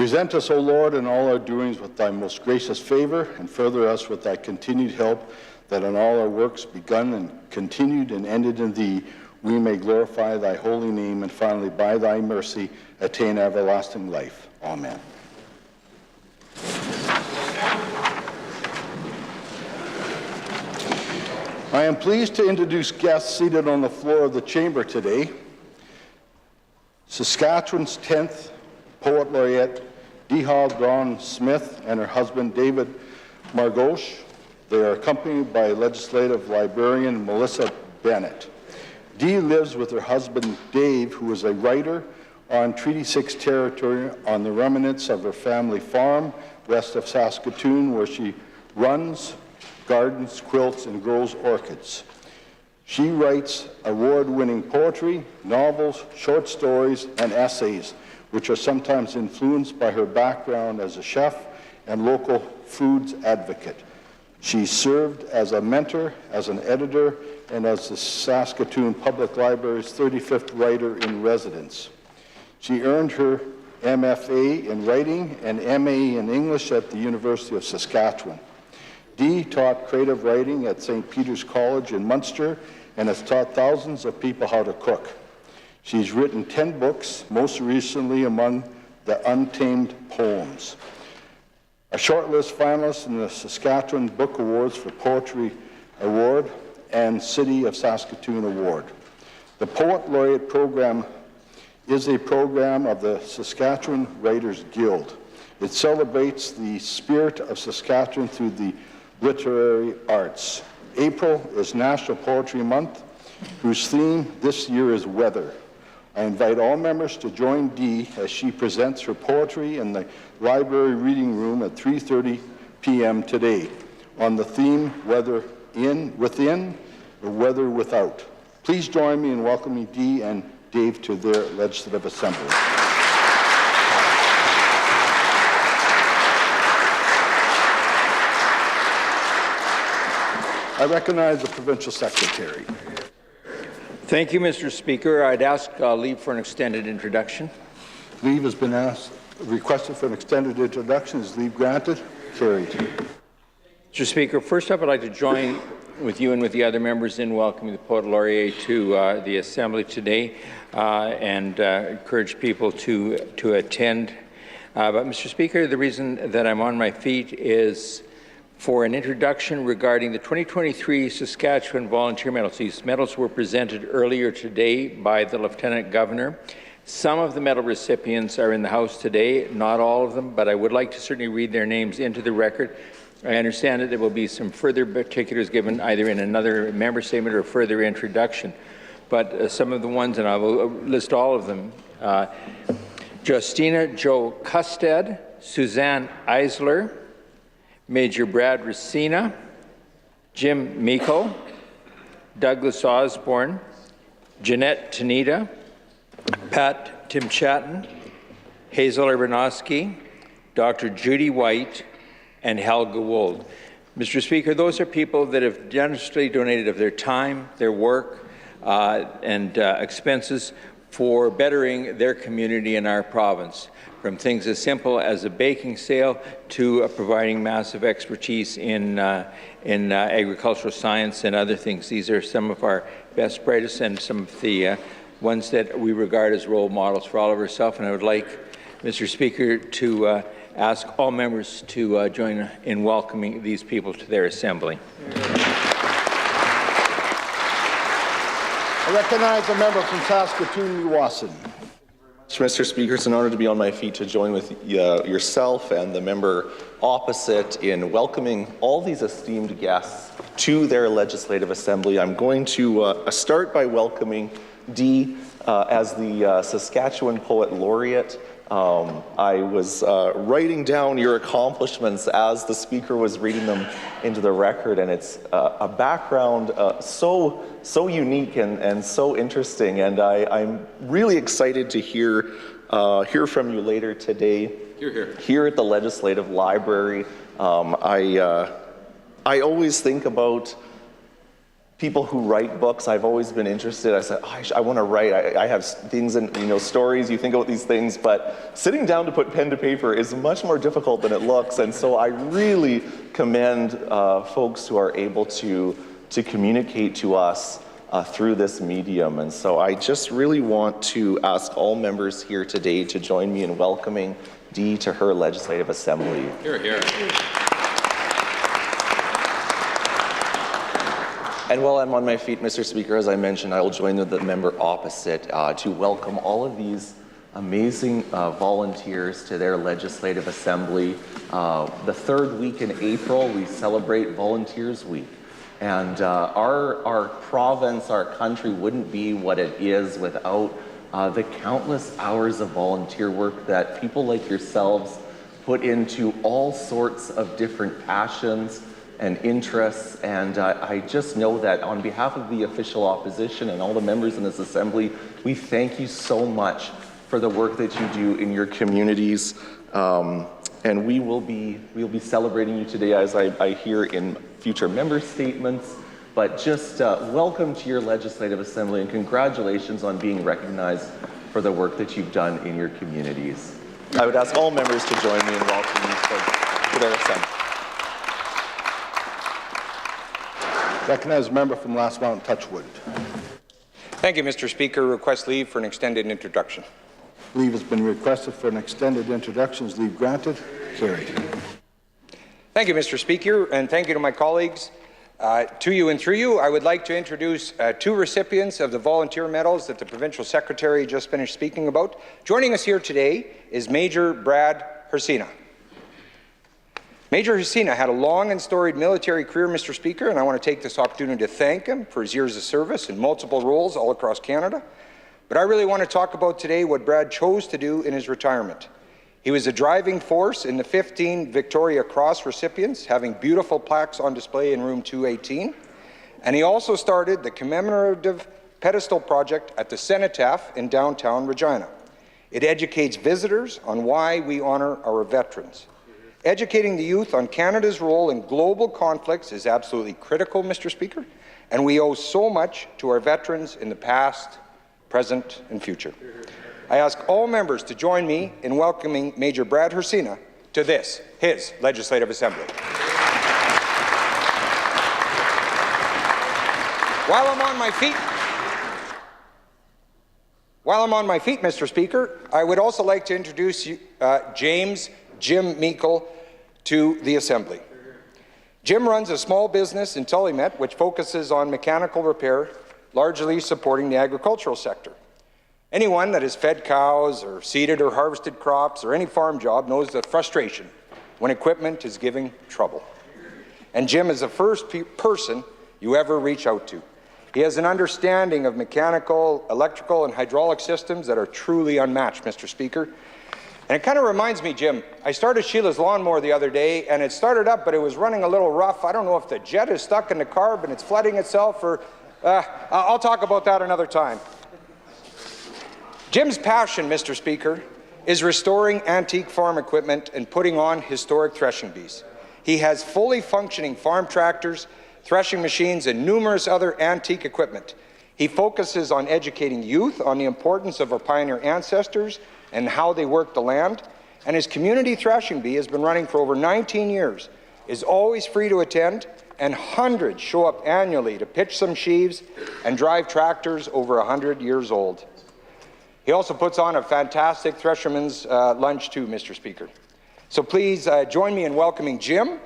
Present us, O Lord, in all our doings with thy most gracious favor, and further us with thy continued help, that in all our works begun and continued and ended in thee, we may glorify thy holy name, and finally, by thy mercy, attain everlasting life. Amen. I am pleased to introduce guests seated on the floor of the chamber today. Saskatchewan's 10th Poet Laureate, Dehal Dawn Smith, and her husband, David Margouche. They are accompanied by legislative librarian Melissa Bennett. Dee lives with her husband, Dave, who is a writer on Treaty 6 territory on the remnants of her family farm west of Saskatoon, where she runs, gardens, quilts, and grows orchids. She writes award-winning poetry, novels, short stories, and essays, which are sometimes influenced by her background as a chef and local foods advocate. She served as a mentor, as an editor, and as the Saskatoon Public Library's 35th writer-in-residence. She earned her MFA in writing and MA in English at the University of Saskatchewan. Dee taught creative writing at St. Peter's College in Munster and has taught thousands of people how to cook. She's written 10 books, most recently among the Untamed Poems. A shortlist finalist in the Saskatchewan Book Awards for Poetry Award and City of Saskatoon Award. The Poet Laureate Program is a program of the Saskatchewan Writers Guild. It celebrates the spirit of Saskatchewan through the literary arts. April is National Poetry Month, whose theme this year is weather. I invite all members to join Dee as she presents her poetry in the library reading room at 3:30 p.m. today on the theme Weather Within or Weather Without. Please join me in welcoming Dee and Dave to their legislative assembly. I recognize the provincial secretary. Thank you, Mr. Speaker. I'd ask leave for an extended introduction. Leave has been requested for an extended introduction. Is leave granted? Carried. Mr. Speaker, first up, I'd like to join with you and with the other members in welcoming the Poet Laureate to the Assembly today and encourage people to attend. But, Mr. Speaker, the reason that I'm on my feet is for an introduction regarding the 2023 Saskatchewan Volunteer Medals. These medals were presented earlier today by the Lieutenant Governor. Some of the medal recipients are in the House today, not all of them, but I would like to certainly read their names into the record. I understand that there will be some further particulars given either in another member statement or further introduction. But some of the ones, and I will list all of them, Justina Jo Custed, Suzanne Eisler, Major Brad Racina, Jim Miko, Douglas Osborne, Jeanette Tanita, Pat Tim Chatton, Hazel Urbanowski, Dr. Judy White, and Helga Wold. Mr. Speaker, those are people that have generously donated of their time, their work, and expenses for bettering their community in our province, from things as simple as a baking sale to providing massive expertise in agricultural science and other things. These are some of our best, brightest, and some of the ones that we regard as role models for all of ourselves. And I would like, Mr. Speaker, to ask all members to join in welcoming these people to their assembly. I recognize a member from Saskatoon-Meewasin. Mr. Speaker, it's an honor to be on my feet to join with yourself and the member opposite in welcoming all these esteemed guests to their Legislative Assembly. I'm going to start by welcoming Dee as the Saskatchewan Poet Laureate. I was writing down your accomplishments as the Speaker was reading them into the record, and it's a background so unique and so interesting, and I'm really excited to hear from you later today. Here at the Legislative Library. I always think about people who write books. I've always been interested. I said, I want to write. I have things and stories. You think about these things, but sitting down to put pen to paper is much more difficult than it looks. And so I really commend folks who are able to communicate to us through this medium. And so I just really want to ask all members here today to join me in welcoming Dee to her Legislative Assembly. Here, here. And while I'm on my feet, Mr. Speaker, as I mentioned, I will join the member opposite to welcome all of these amazing volunteers to their Legislative Assembly. The third week in April, we celebrate Volunteers Week. And our province, our country wouldn't be what it is without the countless hours of volunteer work that people like yourselves put into all sorts of different passions and interests, and I just know that on behalf of the official opposition and all the members in this assembly, we thank you so much for the work that you do in your communities, and we'll be celebrating you today, as I hear in future member statements. But just welcome to your Legislative Assembly, and congratulations on being recognized for the work that you've done in your communities. I would ask all members to join me in welcoming you to their assembly. Recognize a member from Last Mountain Touchwood. Thank you, Mr. Speaker. Request leave for an extended introduction. Leave has been requested for an extended introduction. Is leave granted? Carried. Thank you, Mr. Speaker, and thank you to my colleagues. To you and through you, I would like to introduce two recipients of the volunteer medals that the Provincial Secretary just finished speaking about. Joining us here today is Major Brad Hersina. Major Hersina had a long and storied military career, Mr. Speaker, and I want to take this opportunity to thank him for his years of service in multiple roles all across Canada. But I really want to talk about today what Brad chose to do in his retirement. He was a driving force in the 15 Victoria Cross recipients, having beautiful plaques on display in room 218. And he also started the commemorative pedestal project at the Cenotaph in downtown Regina. It educates visitors on why we honor our veterans. Educating the youth on Canada's role in global conflicts is absolutely critical, Mr. Speaker, and we owe so much to our veterans in the past, present, and future. I ask all members to join me in welcoming Major Brad Hersina to his Legislative Assembly. While I'm on my feet, Mr. Speaker, I would also like to introduce you, Jim Meikle to the Assembly. Jim runs a small business in Tullymet which focuses on mechanical repair, largely supporting the agricultural sector. Anyone that has fed cows or seeded or harvested crops or any farm job knows the frustration when equipment is giving trouble. And Jim is the first person you ever reach out to. He has an understanding of mechanical, electrical, and hydraulic systems that are truly unmatched, Mr. Speaker. And it kind of reminds me, Jim, I started Sheila's lawnmower the other day, and it started up, but it was running a little rough. I don't know if the jet is stuck in the carb and it's flooding itself, or I'll talk about that another time. Jim's passion, Mr. Speaker, is restoring antique farm equipment and putting on historic threshing bees. He has fully functioning farm tractors, threshing machines, and numerous other antique equipment. He focuses on educating youth on the importance of our pioneer ancestors and how they worked the land, and his community threshing bee has been running for over 19 years, is always free to attend, and hundreds show up annually to pitch some sheaves and drive tractors over 100 years old. He also puts on a fantastic thresherman's lunch too, Mr. Speaker. So please join me in welcoming Jim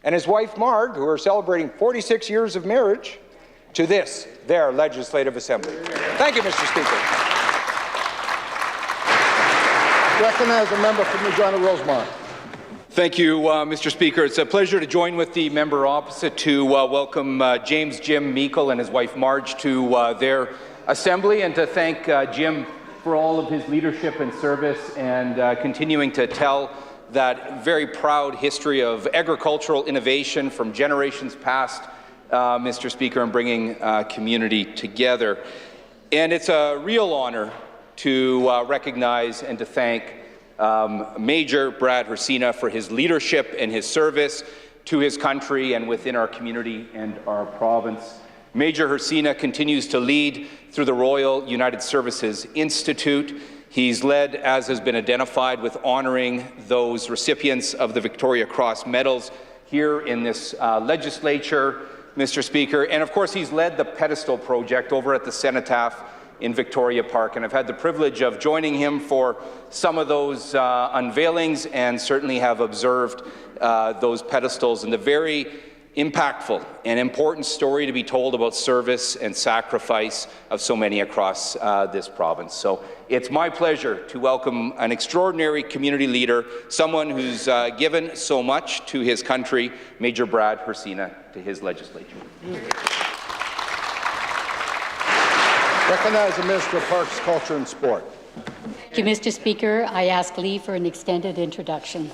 and his wife Marg, who are celebrating 46 years of marriage, to their Legislative Assembly. Thank you, Mr. Speaker. Recognize a member from Regina Rosemont. Thank you, Mr. Speaker. It's a pleasure to join with the member opposite to welcome James Jim Meikle and his wife Marge to their assembly, and to thank Jim for all of his leadership and service, and continuing to tell that very proud history of agricultural innovation from generations past, Mr. Speaker, and bringing community together. And it's a real honor to recognize and to thank Major Brad Hersina for his leadership and his service to his country and within our community and our province. Major Hersina continues to lead through the Royal United Services Institute. He's led, as has been identified, with honoring those recipients of the Victoria Cross medals here in this legislature, Mr. Speaker. And of course, he's led the pedestal project over at the Cenotaph in Victoria Park, and I've had the privilege of joining him for some of those unveilings, and certainly have observed those pedestals and the very impactful and important story to be told about service and sacrifice of so many across this province. So it's my pleasure to welcome an extraordinary community leader, someone who's given so much to his country, Major Brad Hersina, to his legislature. Recognize the Minister of Parks, Culture and Sport. Thank you, Mr. Speaker. I ask leave for an extended introduction.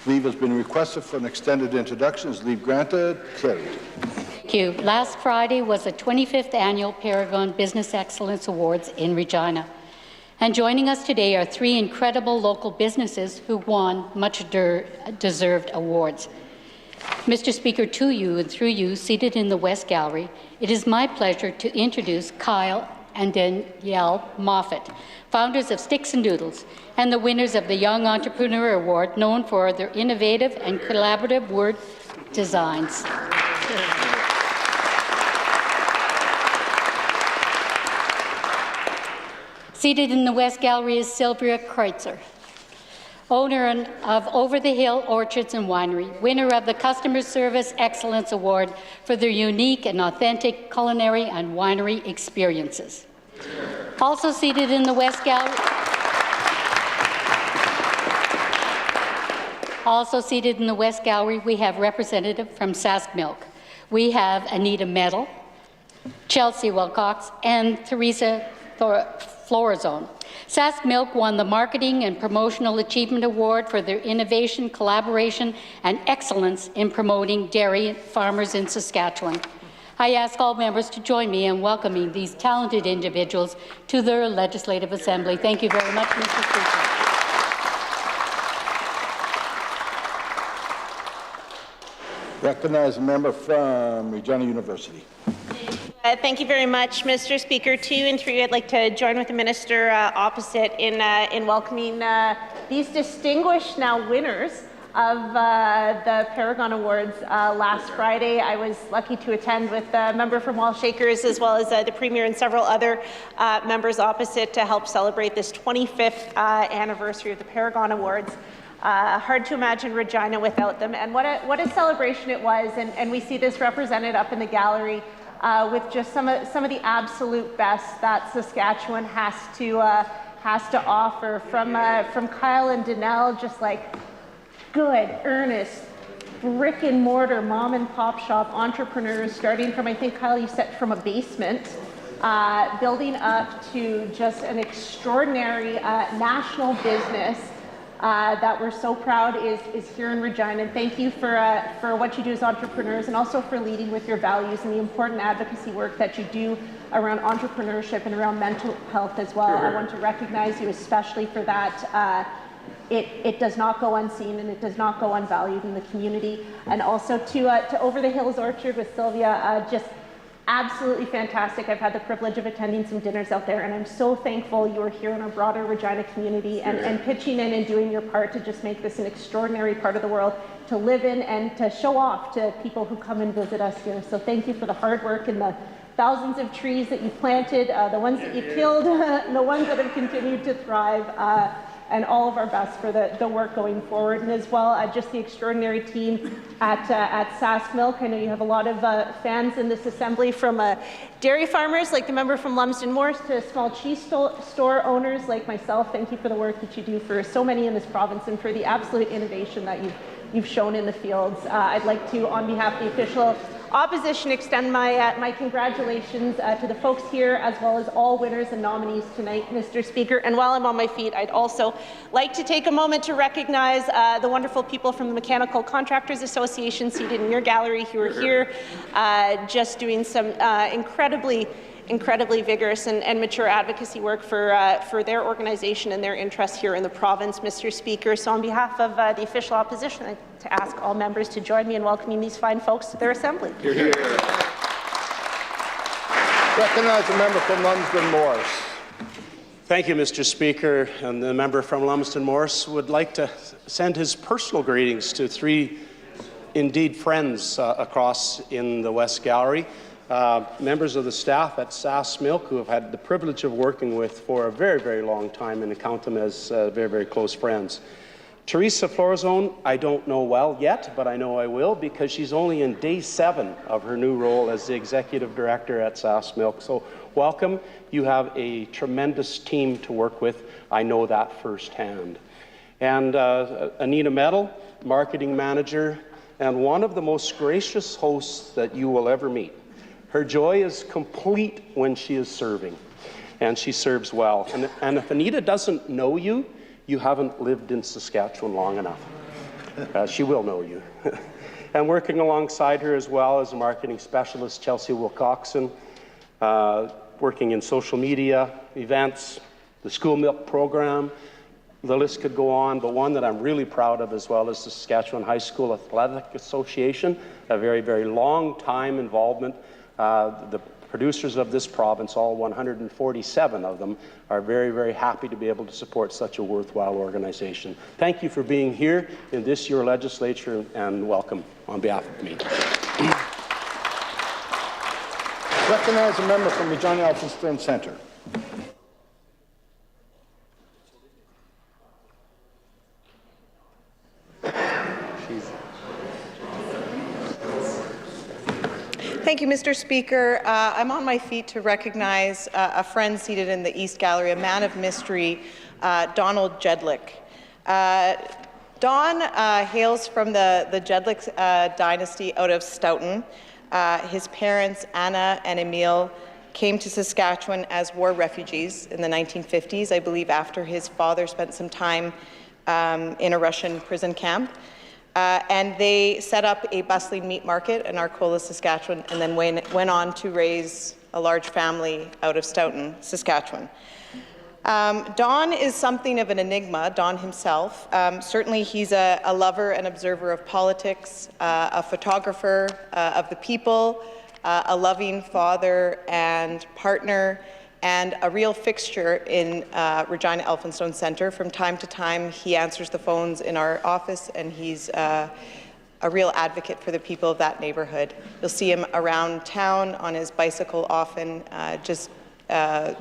Leave has been requested for an extended introduction. Is leave granted? Carried. Thank you. Last Friday was the 25th Annual Paragon Business Excellence Awards in Regina. And joining us today are three incredible local businesses who won much-deserved awards. Mr. Speaker, to you and through you, seated in the West Gallery, it is my pleasure to introduce Kyle and Danielle Moffat, founders of Sticks and Doodles, and the winners of the Young Entrepreneur Award, known for their innovative and collaborative word designs. Seated in the West Gallery is Sylvia Kreutzer, owner of Over the Hill Orchards and Winery, winner of the Customer Service Excellence Award for their unique and authentic culinary and winery experiences. Also seated in the West Gallery, we have representative from Sask Milk. We have Anita Medal, Chelsea Wilcox, and Theresa Florazone. Sask Milk won the Marketing and Promotional Achievement Award for their innovation, collaboration, and excellence in promoting dairy farmers in Saskatchewan. I ask all members to join me in welcoming these talented individuals to their Legislative Assembly. Thank you very much, Mr. Speaker. Recognize a member from Regina University. Thank you very much, Mr. Speaker. To and through you, I'd like to join with the minister opposite in welcoming these distinguished now winners of the Paragon Awards last Friday. I was lucky to attend with a member from Walsh Acres, as well as the Premier and several other members opposite, to help celebrate this 25th anniversary of the Paragon Awards. Hard to imagine Regina without them, and what a celebration it was. And we see this represented up in the gallery with just some of the absolute best that Saskatchewan has to offer, from Kyle and Danelle, just like good, earnest, brick and mortar mom and pop shop entrepreneurs, starting from, I think, Kyle, you said from a basement, building up to just an extraordinary national business that we're so proud is here in Regina. And thank you for what you do as entrepreneurs and also for leading with your values and the important advocacy work that you do around entrepreneurship and around mental health as well. I want to recognize you especially for that. It does not go unseen and it does not go unvalued in the community. And also to Over the Hills Orchard with Sylvia, just absolutely fantastic. I've had the privilege of attending some dinners out there, and I'm so thankful you are here in our broader Regina community and pitching in and doing your part to just make this an extraordinary part of the world to live in and to show off to people who come and visit us here. So thank you for the hard work and the thousands of trees that you planted, the ones that you killed, and the ones that have continued to thrive. And all of our best for the work going forward, and as well just the extraordinary team at Sask Milk. I know you have a lot of fans in this assembly, from dairy farmers like the member from Lumsden Morse to small cheese store owners like myself. Thank you for the work that you do for so many in this province and for the absolute innovation that you've shown in the fields. I'd like to, on behalf of the official opposition, extend my congratulations to the folks here, as well as all winners and nominees tonight, Mr. Speaker. And while I'm on my feet, I'd also like to take a moment to recognize the wonderful people from the Mechanical Contractors Association seated in your gallery who are here just doing some incredibly vigorous and mature advocacy work for their organization and their interests here in the province, Mr. Speaker. So on behalf of the official opposition, I'd like to ask all members to join me in welcoming these fine folks to their assembly. Hear, hear. Recognize the member from Lumsden Morse. Thank you, Mr. Speaker. And the member from Lumsden Morse would like to send his personal greetings to three indeed friends across in the West Gallery. Members of the staff at Sask Milk, who have had the privilege of working with for a very, very long time, and count them as very, very close friends. Teresa Florzone, I don't know well yet, but I know I will, because she's only in day 7 of her new role as the Executive Director at Sask Milk. So welcome. You have a tremendous team to work with. I know that firsthand. And Anita Medal, Marketing Manager, and one of the most gracious hosts that you will ever meet. Her joy is complete when she is serving, and she serves well. And if Anita doesn't know you, you haven't lived in Saskatchewan long enough. She will know you. And working alongside her as well as a marketing specialist, Chelsea Wilcoxon, working in social media, events, the school milk program. The list could go on, but one that I'm really proud of as well is the Saskatchewan High School Athletic Association, a very, very long time involvement. The producers of this province, all 147 of them, are very, very happy to be able to support such a worthwhile organization. Thank you for being here in this your legislature, and welcome on behalf of me. Recognize a member from Regina Elphinstone Centre. Thank you, Mr. Speaker. I'm on my feet to recognize a friend seated in the East Gallery, a man of mystery, Donald Jedlick. Don hails from the Jedlick dynasty out of Stoughton. His parents, Anna and Emil, came to Saskatchewan as war refugees in the 1950s, I believe after his father spent some time in a Russian prison camp. And they set up a bustling meat market in Arcola, Saskatchewan, and then went on to raise a large family out of Stoughton, Saskatchewan. Don is something of an enigma, Don himself. Certainly he's a lover and observer of politics, a photographer of the people, a loving father and partner, and a real fixture in Regina Elphinstone Centre. From time to time, he answers the phones in our office, and he's a real advocate for the people of that neighbourhood. You'll see him around town on his bicycle often, just a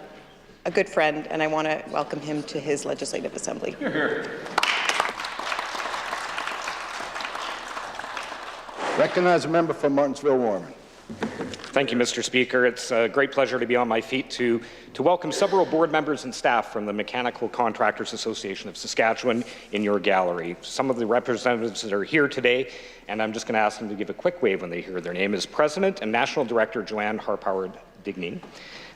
good friend, and I want to welcome him to his Legislative Assembly. Hear, hear. Recognize a member from Martensville-Warman. Thank you, Mr. Speaker. It's a great pleasure to be on my feet to welcome several board members and staff from the Mechanical Contractors Association of Saskatchewan in your gallery. Some of the representatives that are here today, and I'm just going to ask them to give a quick wave when they hear their name, is President and National Director Joanne Harpoward-Digny.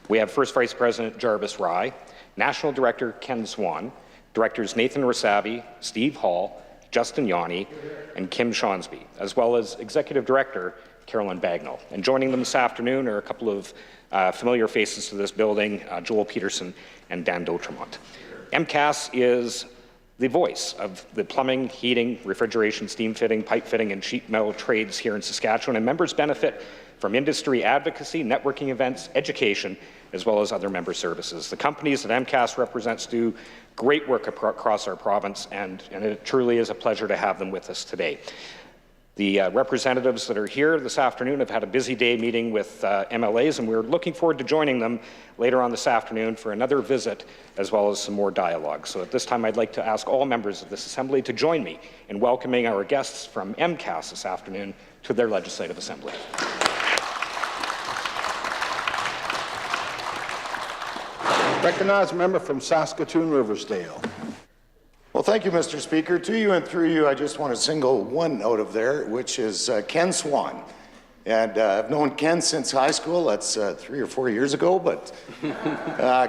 We have First Vice President Jarvis Rye, National Director Ken Swan, Directors Nathan Rasavi, Steve Hall, Justin Yanni, and Kim Shonsby, as well as Executive Director Carolyn Bagnall. And joining them this afternoon are a couple of familiar faces to this building, Joel Peterson and Dan Dautremont. MCAS is the voice of the plumbing, heating, refrigeration, steam fitting, pipe fitting, and sheet metal trades here in Saskatchewan, and members benefit from industry advocacy, networking events, education, as well as other member services. The companies that MCAS represents do great work across our province, and it truly is a pleasure to have them with us today. The representatives that are here this afternoon have had a busy day meeting with MLAs, and we're looking forward to joining them later on this afternoon for another visit, as well as some more dialogue. So at this time, I'd like to ask all members of this Assembly to join me in welcoming our guests from MCAS this afternoon to their Legislative Assembly. Recognize a member from Saskatoon Riversdale. Well, thank you, Mr. Speaker. To you and through you, I just want to single one out of there, which is Ken Swan. And I've known Ken since high school. That's 3 or 4 years ago. But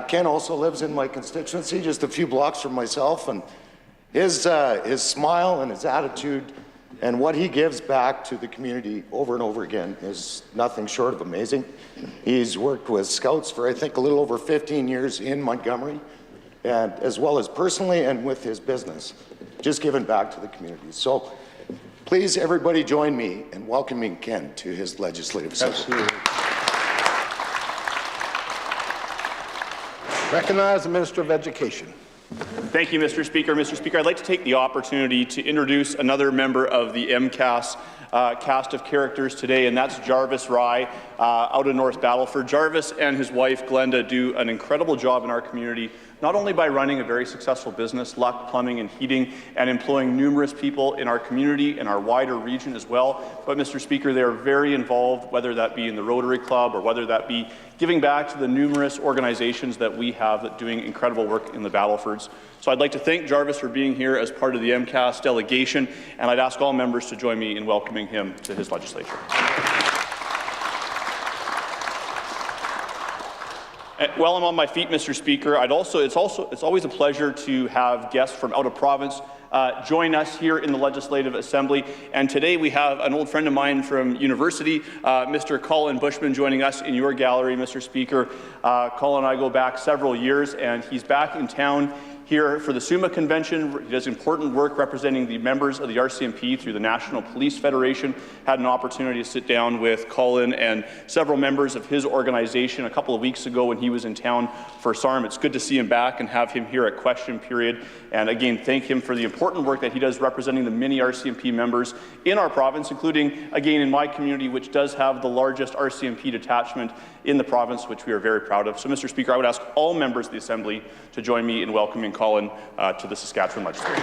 Ken also lives in my constituency, just a few blocks from myself. And his smile and his attitude and what he gives back to the community over and over again is nothing short of amazing. He's worked with Scouts for, I think, a little over 15 years in Montgomery, and as well as personally and with his business, just giving back to the community. So please, everybody join me in welcoming Ken to his legislative session. Recognize the Minister of Education. Thank you, Mr. Speaker. Mr. Speaker, I'd like to take the opportunity to introduce another member of the MCAS cast of characters today, and that's Jarvis Rye out of North Battleford. Jarvis and his wife, Glenda, do an incredible job in our community, not only by running a very successful business, Luck Plumbing and Heating, and employing numerous people in our community and our wider region as well, but, Mr. Speaker, they are very involved, whether that be in the Rotary Club or whether that be giving back to the numerous organizations that we have that doing incredible work in the Battlefords. So I'd like to thank Jarvis for being here as part of the MCAS delegation, and I'd ask all members to join me in welcoming him to his legislature. While I'm on my feet, Mr. Speaker, it's always a pleasure to have guests from out of province join us here in the Legislative Assembly. And today we have an old friend of mine from university, Mr. Colin Bushman, joining us in your gallery, Mr. Speaker. Colin and I go back several years, and he's back in town here for the SUMA Convention. He does important work representing the members of the RCMP through the National Police Federation. Had an opportunity to sit down with Colin and several members of his organization a couple of weeks ago when he was in town for SARM. It's good to see him back and have him here at question period. And again, thank him for the important work that he does representing the many RCMP members in our province, including, again, in my community, which does have the largest RCMP detachment in the province, which we are very proud of. So, Mr. Speaker, I would ask all members of the Assembly to join me in welcoming Colin to the Saskatchewan Legislature.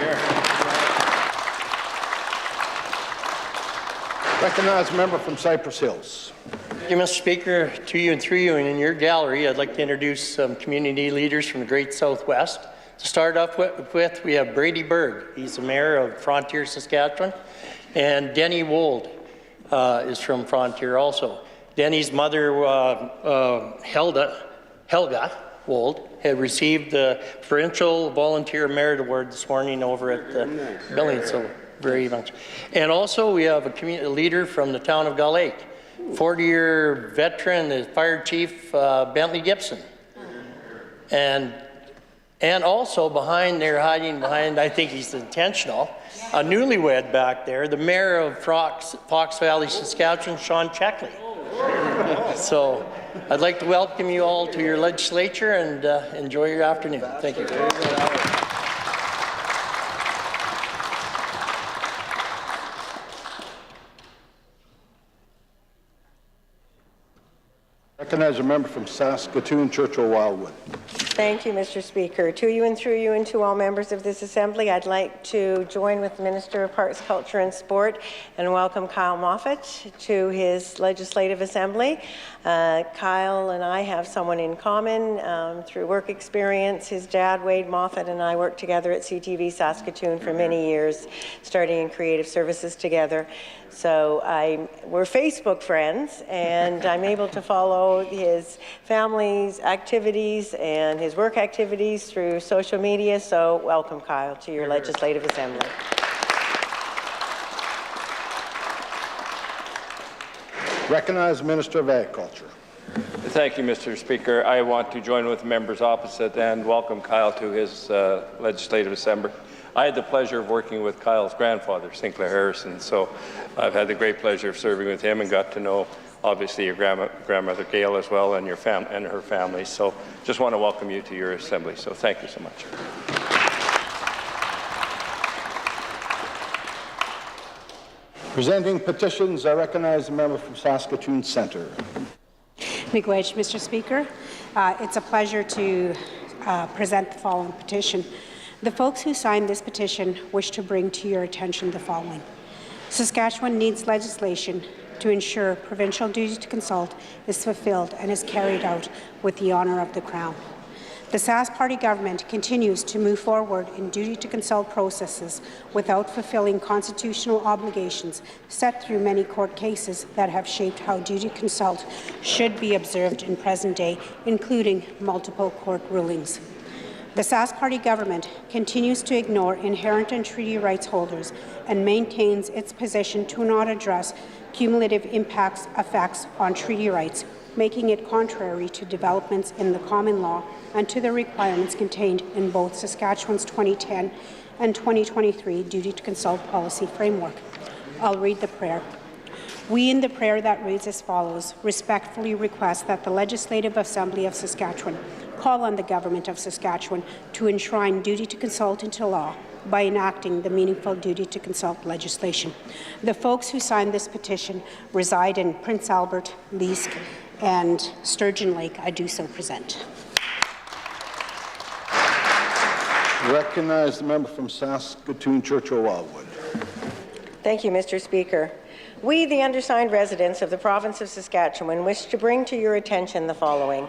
Recognize a member from Cypress Hills. Thank you, Mr. Speaker. To you and through you and in your gallery, I'd like to introduce some community leaders from the Great Southwest. To start off with, we have Brady Berg. He's the mayor of Frontier, Saskatchewan. And Denny Wold is from Frontier also. Denny's mother, Helga Wold, had received the Provincial Volunteer Merit Award this morning over at the building, so very much. And also we have a community leader from the town of Gull Lake, 40-year veteran, the Fire Chief Bentley Gibson. And also behind there, hiding behind, I think he's intentional, a newlywed back there, the mayor of Fox Valley, Saskatchewan, Sean Checkley. So I'd like to welcome you all to your legislature and enjoy your afternoon. Thank you. Recognize a member from Saskatoon, Churchill Wildwood. Thank you, Mr. Speaker. To you and through you and to all members of this Assembly, I'd like to join with the Minister of Parks, Culture and Sport and welcome Kyle Moffat to his Legislative Assembly. Kyle and I have someone in common through work experience. His dad, Wade Moffat, and I worked together at CTV Saskatoon for many years, starting in creative services together. So we're Facebook friends, and I'm able to follow his family's activities and his work activities through social media. So welcome, Kyle, to your Legislative Assembly. Recognize Minister of Agriculture. Thank you, Mr. Speaker. I want to join with members opposite and welcome Kyle to his Legislative Assembly. I had the pleasure of working with Kyle's grandfather, Sinclair Harrison, so I've had the great pleasure of serving with him and got to know, obviously, your grandmother Gail as well and your and her family. So just want to welcome you to your assembly. So thank you so much. Presenting petitions, I recognize the member from Saskatoon Centre. Miigwech, Mr. Speaker. It's a pleasure to present the following petition. The folks who signed this petition wish to bring to your attention the following. Saskatchewan needs legislation to ensure provincial duty to consult is fulfilled and is carried out with the honour of the Crown. The Sask Party government continues to move forward in duty to consult processes without fulfilling constitutional obligations set through many court cases that have shaped how duty to consult should be observed in present day, including multiple court rulings. The Sask Party government continues to ignore inherent and treaty rights holders and maintains its position to not address cumulative effects on treaty rights, making it contrary to developments in the common law and to the requirements contained in both Saskatchewan's 2010 and 2023 duty to consult policy framework. I'll read the prayer. We, in the prayer that reads as follows, respectfully request that the Legislative Assembly of Saskatchewan call on the Government of Saskatchewan to enshrine duty to consult into law by enacting the meaningful duty to consult legislation. The folks who signed this petition reside in Prince Albert, Leask, and Sturgeon Lake. I do so present. Recognize the member from Saskatoon Churchill Wildwood. Thank you, Mr. Speaker. We, the undersigned residents of the province of Saskatchewan, wish to bring to your attention the following.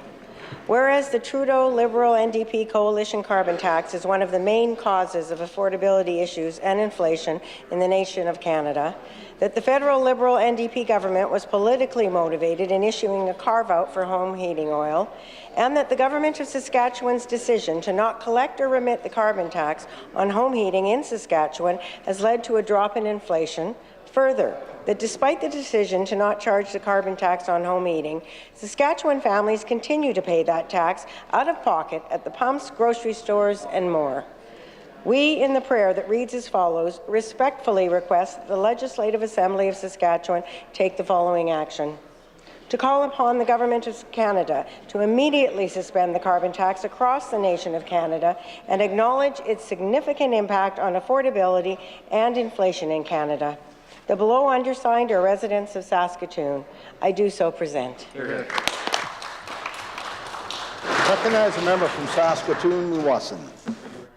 Whereas the Trudeau Liberal NDP coalition carbon tax is one of the main causes of affordability issues and inflation in the nation of Canada, that the federal Liberal NDP government was politically motivated in issuing a carve-out for home heating oil, and that the government of Saskatchewan's decision to not collect or remit the carbon tax on home heating in Saskatchewan has led to a drop in inflation. Further, that despite the decision to not charge the carbon tax on home heating, Saskatchewan families continue to pay that tax out of pocket at the pumps, grocery stores, and more. We, in the prayer that reads as follows, respectfully request that the Legislative Assembly of Saskatchewan take the following action. To call upon the Government of Canada to immediately suspend the carbon tax across the nation of Canada and acknowledge its significant impact on affordability and inflation in Canada. The below undersigned are residents of Saskatoon. I do so present. Recognize the member from Saskatoon-Newasson.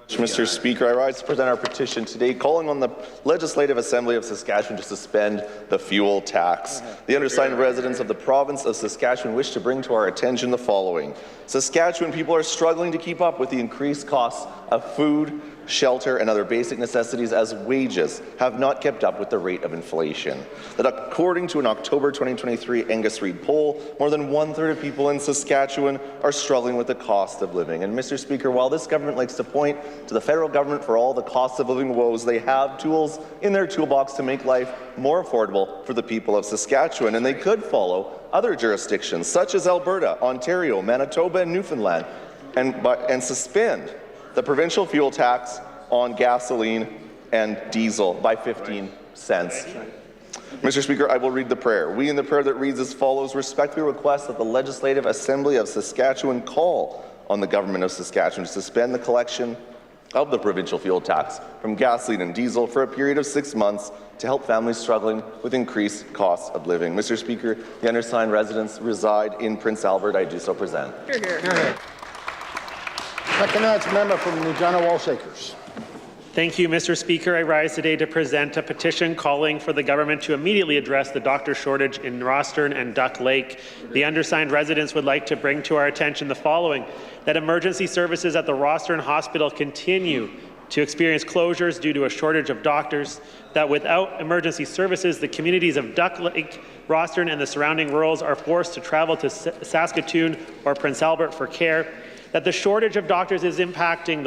Mr. Speaker, I rise to present our petition today calling on the Legislative Assembly of Saskatchewan to suspend the fuel tax. The undersigned residents of the province of Saskatchewan wish to bring to our attention the following. Saskatchewan people are struggling to keep up with the increased costs of food, shelter, and other basic necessities as wages have not kept up with the rate of inflation. That according to an October 2023 Angus Reid poll, more than 1/3 of people in Saskatchewan are struggling with the cost of living. And Mr. Speaker, while this government likes to point to the federal government for all the cost of living woes, they have tools in their toolbox to make life more affordable for the people of Saskatchewan, and they could follow other jurisdictions such as Alberta, Ontario, Manitoba, and Newfoundland, and suspend the provincial fuel tax on gasoline and diesel by 15 cents. Mr. Speaker, I will read the prayer. We, in the prayer that reads as follows, respectfully request that the Legislative Assembly of Saskatchewan call on the Government of Saskatchewan to suspend the collection of the provincial fuel tax from gasoline and diesel for a period of 6 months to help families struggling with increased costs of living. Mr. Speaker, the undersigned residents reside in Prince Albert. I do so present. Recognize the member from Regina Walsh Acres. Thank you, Mr. Speaker. I rise today to present a petition calling for the government to immediately address the doctor shortage in Rostern and Duck Lake. The undersigned residents would like to bring to our attention the following, that emergency services at the Rostern Hospital continue to experience closures due to a shortage of doctors, that without emergency services, the communities of Duck Lake, Rostern, and the surrounding rurals are forced to travel to Saskatoon or Prince Albert for care, that the shortage of doctors is impacting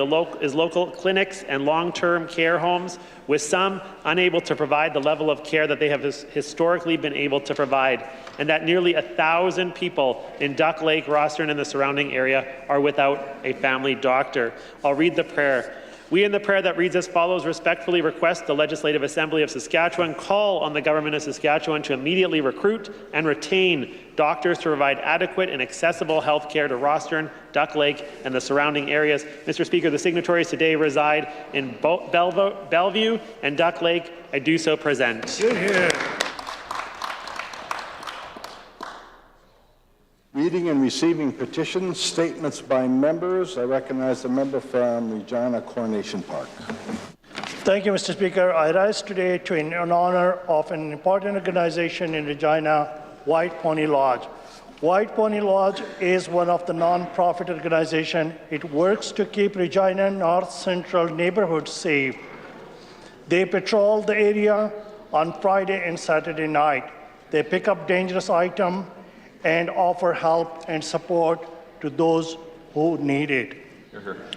local clinics and long-term care homes, with some unable to provide the level of care that they have historically been able to provide, and that nearly 1,000 people in Duck Lake, Rostern, and the surrounding area are without a family doctor. I'll read the prayer. We, in the prayer that reads as follows, respectfully request the Legislative Assembly of Saskatchewan call on the Government of Saskatchewan to immediately recruit and retain doctors to provide adequate and accessible health care to Rostern, Duck Lake, and the surrounding areas. Mr. Speaker, the signatories today reside in Bellevue and Duck Lake. I do so present. Reading and receiving petitions, statements by members. I recognize the member from Regina Coronation Park. Thank you, Mr. Speaker. I rise today in honor of an important organization in Regina, White Pony Lodge. White Pony Lodge is one of the non-profit organizations. It works to keep Regina North Central neighborhoods safe. They patrol the area on Friday and Saturday night. They pick up dangerous items and offer help and support to those who need it.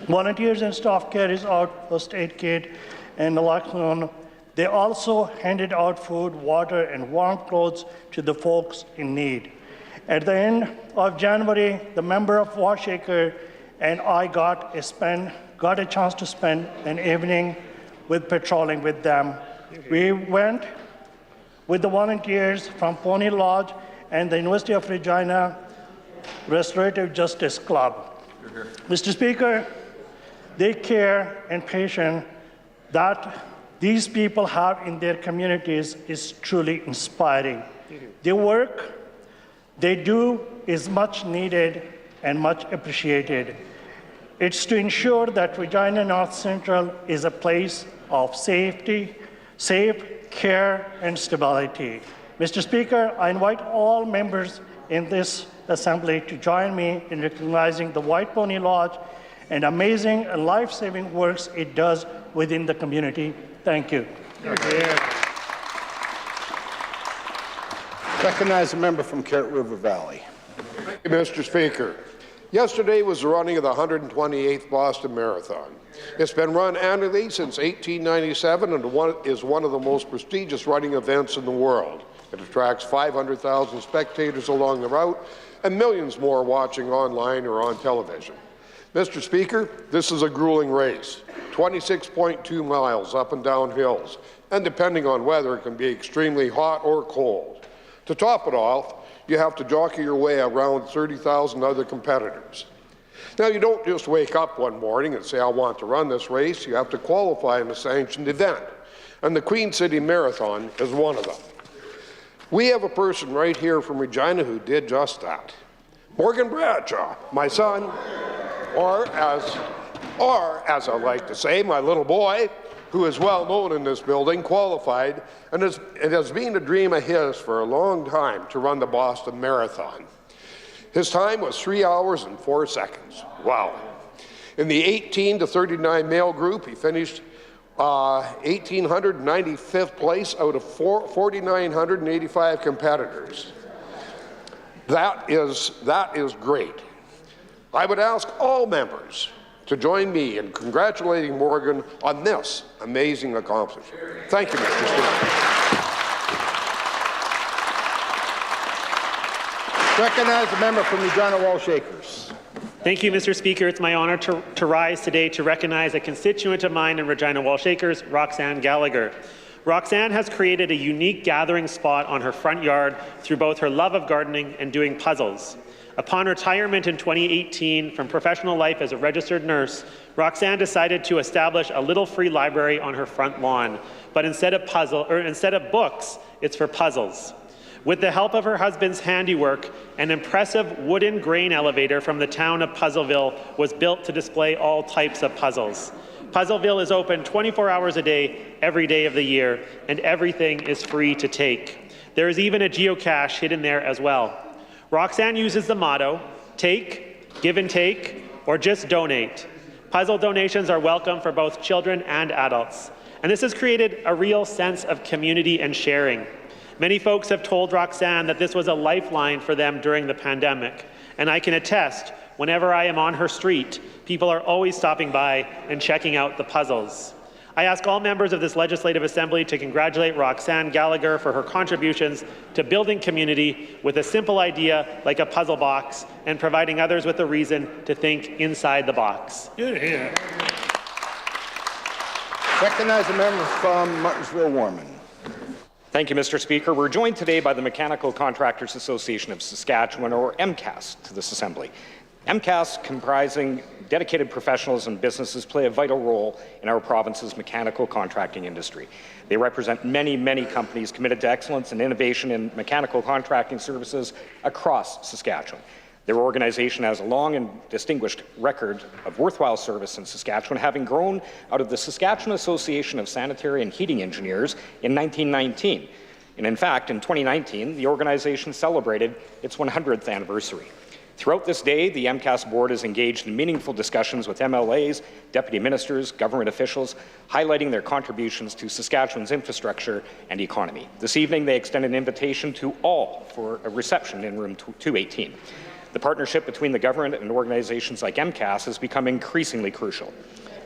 Volunteers and staff carries out first aid kit and naloxone. They also handed out food, water, and warm clothes to the folks in need. At the end of January, the member of Washacre and I got a chance to spend an evening with patrolling with them. We went with the volunteers from Pony Lodge and the University of Regina Restorative Justice Club. Mr. Speaker, the care and patience that these people have in their communities is truly inspiring. The work they do is much needed and much appreciated. It's to ensure that Regina North Central is a place of safety, safe care, and stability. Mr. Speaker, I invite all members in this Assembly to join me in recognizing the White Pony Lodge and amazing and life-saving works it does within the community. Thank you. Recognize a member from Carrot River Valley. Thank you, Mr. Speaker. Yesterday was the running of the 128th Boston Marathon. It's been run annually since 1897 and is one of the most prestigious running events in the world. It attracts 500,000 spectators along the route and millions more watching online or on television. Mr. Speaker, this is a grueling race, 26.2 miles up and down hills, and depending on weather, it can be extremely hot or cold. To top it off, you have to jockey your way around 30,000 other competitors. Now, you don't just wake up one morning and say, I want to run this race. You have to qualify in a sanctioned event, and the Queen City Marathon is one of them. We have a person right here from Regina who did just that. Morgan Bradshaw, my son, or as I like to say, my little boy, who is well known in this building, qualified, and it has been a dream of his for a long time to run the Boston Marathon. His time was 3 hours and 4 seconds. Wow. In the 18 to 39 male group, he finished 1,895th place out of 4,985 competitors. That is great. I would ask all members to join me in congratulating Morgan on this amazing accomplishment. Thank you, Mr. Speaker. Recognize the member from Regina Walsh Acres. Thank you, Mr. Speaker. It's my honour to rise today to recognize a constituent of mine in Regina Walsh Acres, Roxanne Gallagher. Roxanne has created a unique gathering spot on her front yard through both her love of gardening and doing puzzles. Upon retirement in 2018 from professional life as a registered nurse, Roxanne decided to establish a little free library on her front lawn. But instead of books, it's for puzzles. With the help of her husband's handiwork, an impressive wooden grain elevator from the town of Puzzleville was built to display all types of puzzles. Puzzleville is open 24 hours a day, every day of the year, and everything is free to take. There is even a geocache hidden there as well. Roxanne uses the motto, take, give and take, or just donate. Puzzle donations are welcome for both children and adults, and this has created a real sense of community and sharing. Many folks have told Roxanne that this was a lifeline for them during the pandemic, and I can attest whenever I am on her street, people are always stopping by and checking out the puzzles. I ask all members of this Legislative Assembly to congratulate Roxanne Gallagher for her contributions to building community with a simple idea like a puzzle box and providing others with a reason to think inside the box. Recognize a member from Martensville-Warman. Thank you, Mr. Speaker. We're joined today by the Mechanical Contractors Association of Saskatchewan, or MCAS, to this Assembly. MCAS, comprising dedicated professionals and businesses, play a vital role in our province's mechanical contracting industry. They represent many, many companies committed to excellence and innovation in mechanical contracting services across Saskatchewan. Their organization has a long and distinguished record of worthwhile service in Saskatchewan, having grown out of the Saskatchewan Association of Sanitary and Heating Engineers in 1919. And in fact, in 2019, the organization celebrated its 100th anniversary. Throughout this day, the MCAS board is engaged in meaningful discussions with MLAs, deputy ministers, government officials, highlighting their contributions to Saskatchewan's infrastructure and economy. This evening, they extend an invitation to all for a reception in room 218. The partnership between the government and organizations like MCAS has become increasingly crucial.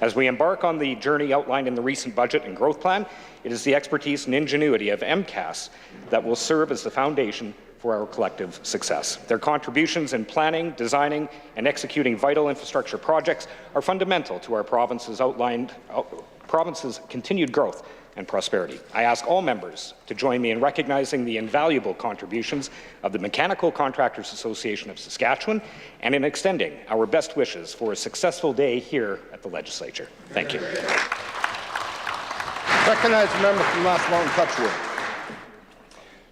As we embark on the journey outlined in the recent budget and growth plan, it is the expertise and ingenuity of MCAS that will serve as the foundation for our collective success. Their contributions in planning, designing, and executing vital infrastructure projects are fundamental to our province's continued growth and prosperity. I ask all members to join me in recognizing the invaluable contributions of the Mechanical Contractors Association of Saskatchewan and in extending our best wishes for a successful day here at the Legislature. Thank you. Recognize a member from Last Mountain Touchwood.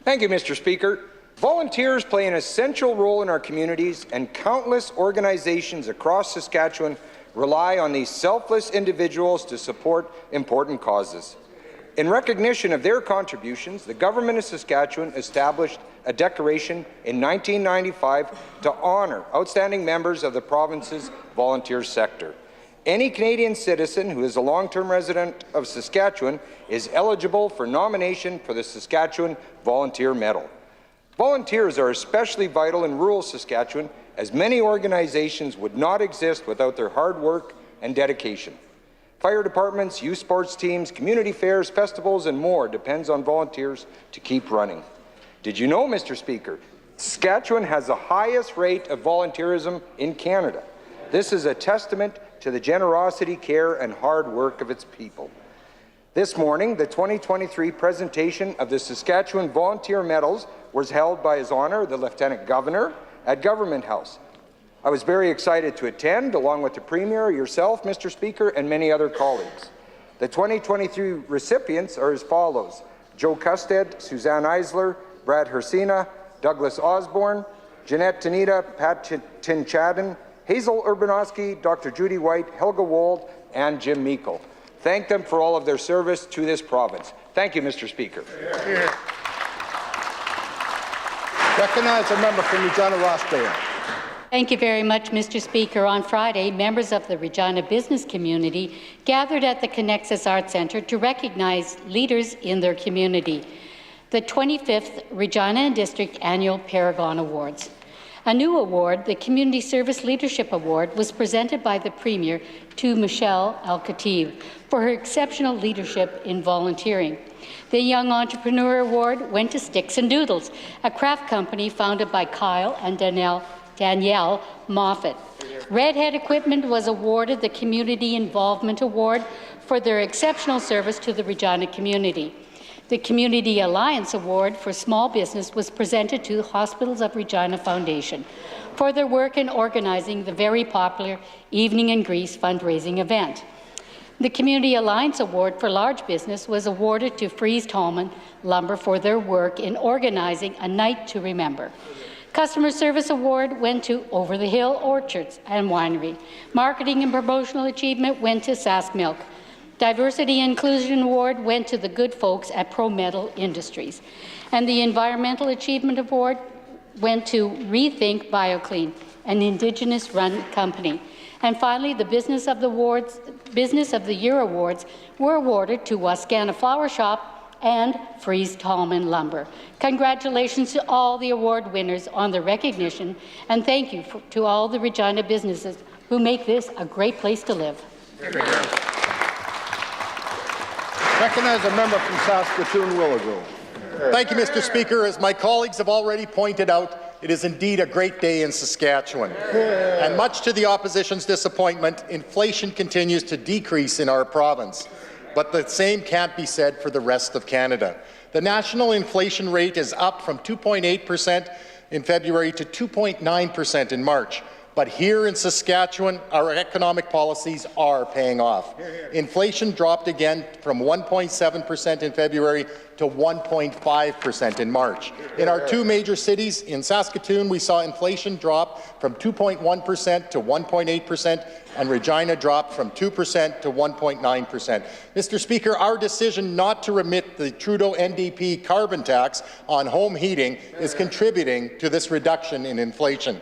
Thank you, Mr. Speaker. Volunteers play an essential role in our communities, and countless organizations across Saskatchewan rely on these selfless individuals to support important causes. In recognition of their contributions, the Government of Saskatchewan established a declaration in 1995 to honour outstanding members of the province's volunteer sector. Any Canadian citizen who is a long-term resident of Saskatchewan is eligible for nomination for the Saskatchewan Volunteer Medal. Volunteers are especially vital in rural Saskatchewan, as many organizations would not exist without their hard work and dedication. Fire departments, youth sports teams, community fairs, festivals, and more depends on volunteers to keep running. Did you know, Mr. Speaker, Saskatchewan has the highest rate of volunteerism in Canada? This is a testament to the generosity, care, and hard work of its people. This morning, the 2023 presentation of the Saskatchewan Volunteer Medals was held by His Honour, the Lieutenant Governor, at Government House. I was very excited to attend, along with the Premier, yourself, Mr. Speaker, and many other colleagues. The 2023 recipients are as follows: Joe Custed, Suzanne Eisler, Brad Hersina, Douglas Osborne, Jeanette Tanita, Pat Tinchadden, Hazel Urbanowski, Dr. Judy White, Helga Wold, and Jim Meikle. Thank them for all of their service to this province. Thank you, Mr. Speaker. Recognize a member from Regina Rossdale. Thank you very much, Mr. Speaker. On Friday, members of the Regina business community gathered at the Connexus Arts Centre to recognize leaders in their community. The 25th Regina and District Annual Paragon Awards. A new award, the Community Service Leadership Award, was presented by the Premier to Michelle Al-Khatib for her exceptional leadership in volunteering. The Young Entrepreneur Award went to Sticks and Doodles, a craft company founded by Kyle and Danielle Moffat. Redhead Equipment was awarded the Community Involvement Award for their exceptional service to the Regina community. The Community Alliance Award for Small Business was presented to the Hospitals of Regina Foundation for their work in organizing the very popular Evening in Greece fundraising event. The Community Alliance Award for Large Business was awarded to Fries Tallman Lumber for their work in organizing a night to remember. Customer Service Award went to Over the Hill Orchards and Winery. Marketing and Promotional Achievement went to Sask Milk. Diversity and Inclusion Award went to the good folks at ProMetal Industries. And the Environmental Achievement Award went to Rethink BioClean, an Indigenous-run company. And finally, the Business of the Year Awards were awarded to Wascana Flower Shop and Fries Tallman Lumber. Congratulations to all the award winners on the recognition, and thank you to all the Regina businesses who make this a great place to live. Recognize a member from Saskatoon, Willow Grove. Thank you, Mr. Speaker. As my colleagues have already pointed out, it is indeed a great day in Saskatchewan. And much to the opposition's disappointment, inflation continues to decrease in our province. But the same can't be said for the rest of Canada. The national inflation rate is up from 2.8% in February to 2.9% in March. But here in Saskatchewan, our economic policies are paying off. Inflation dropped again from 1.7% in February to 1.5% in March. In our two major cities, in Saskatoon, we saw inflation drop from 2.1% to 1.8%, and Regina dropped from 2% to 1.9%. Mr. Speaker, our decision not to remit the Trudeau NDP carbon tax on home heating is contributing to this reduction in inflation.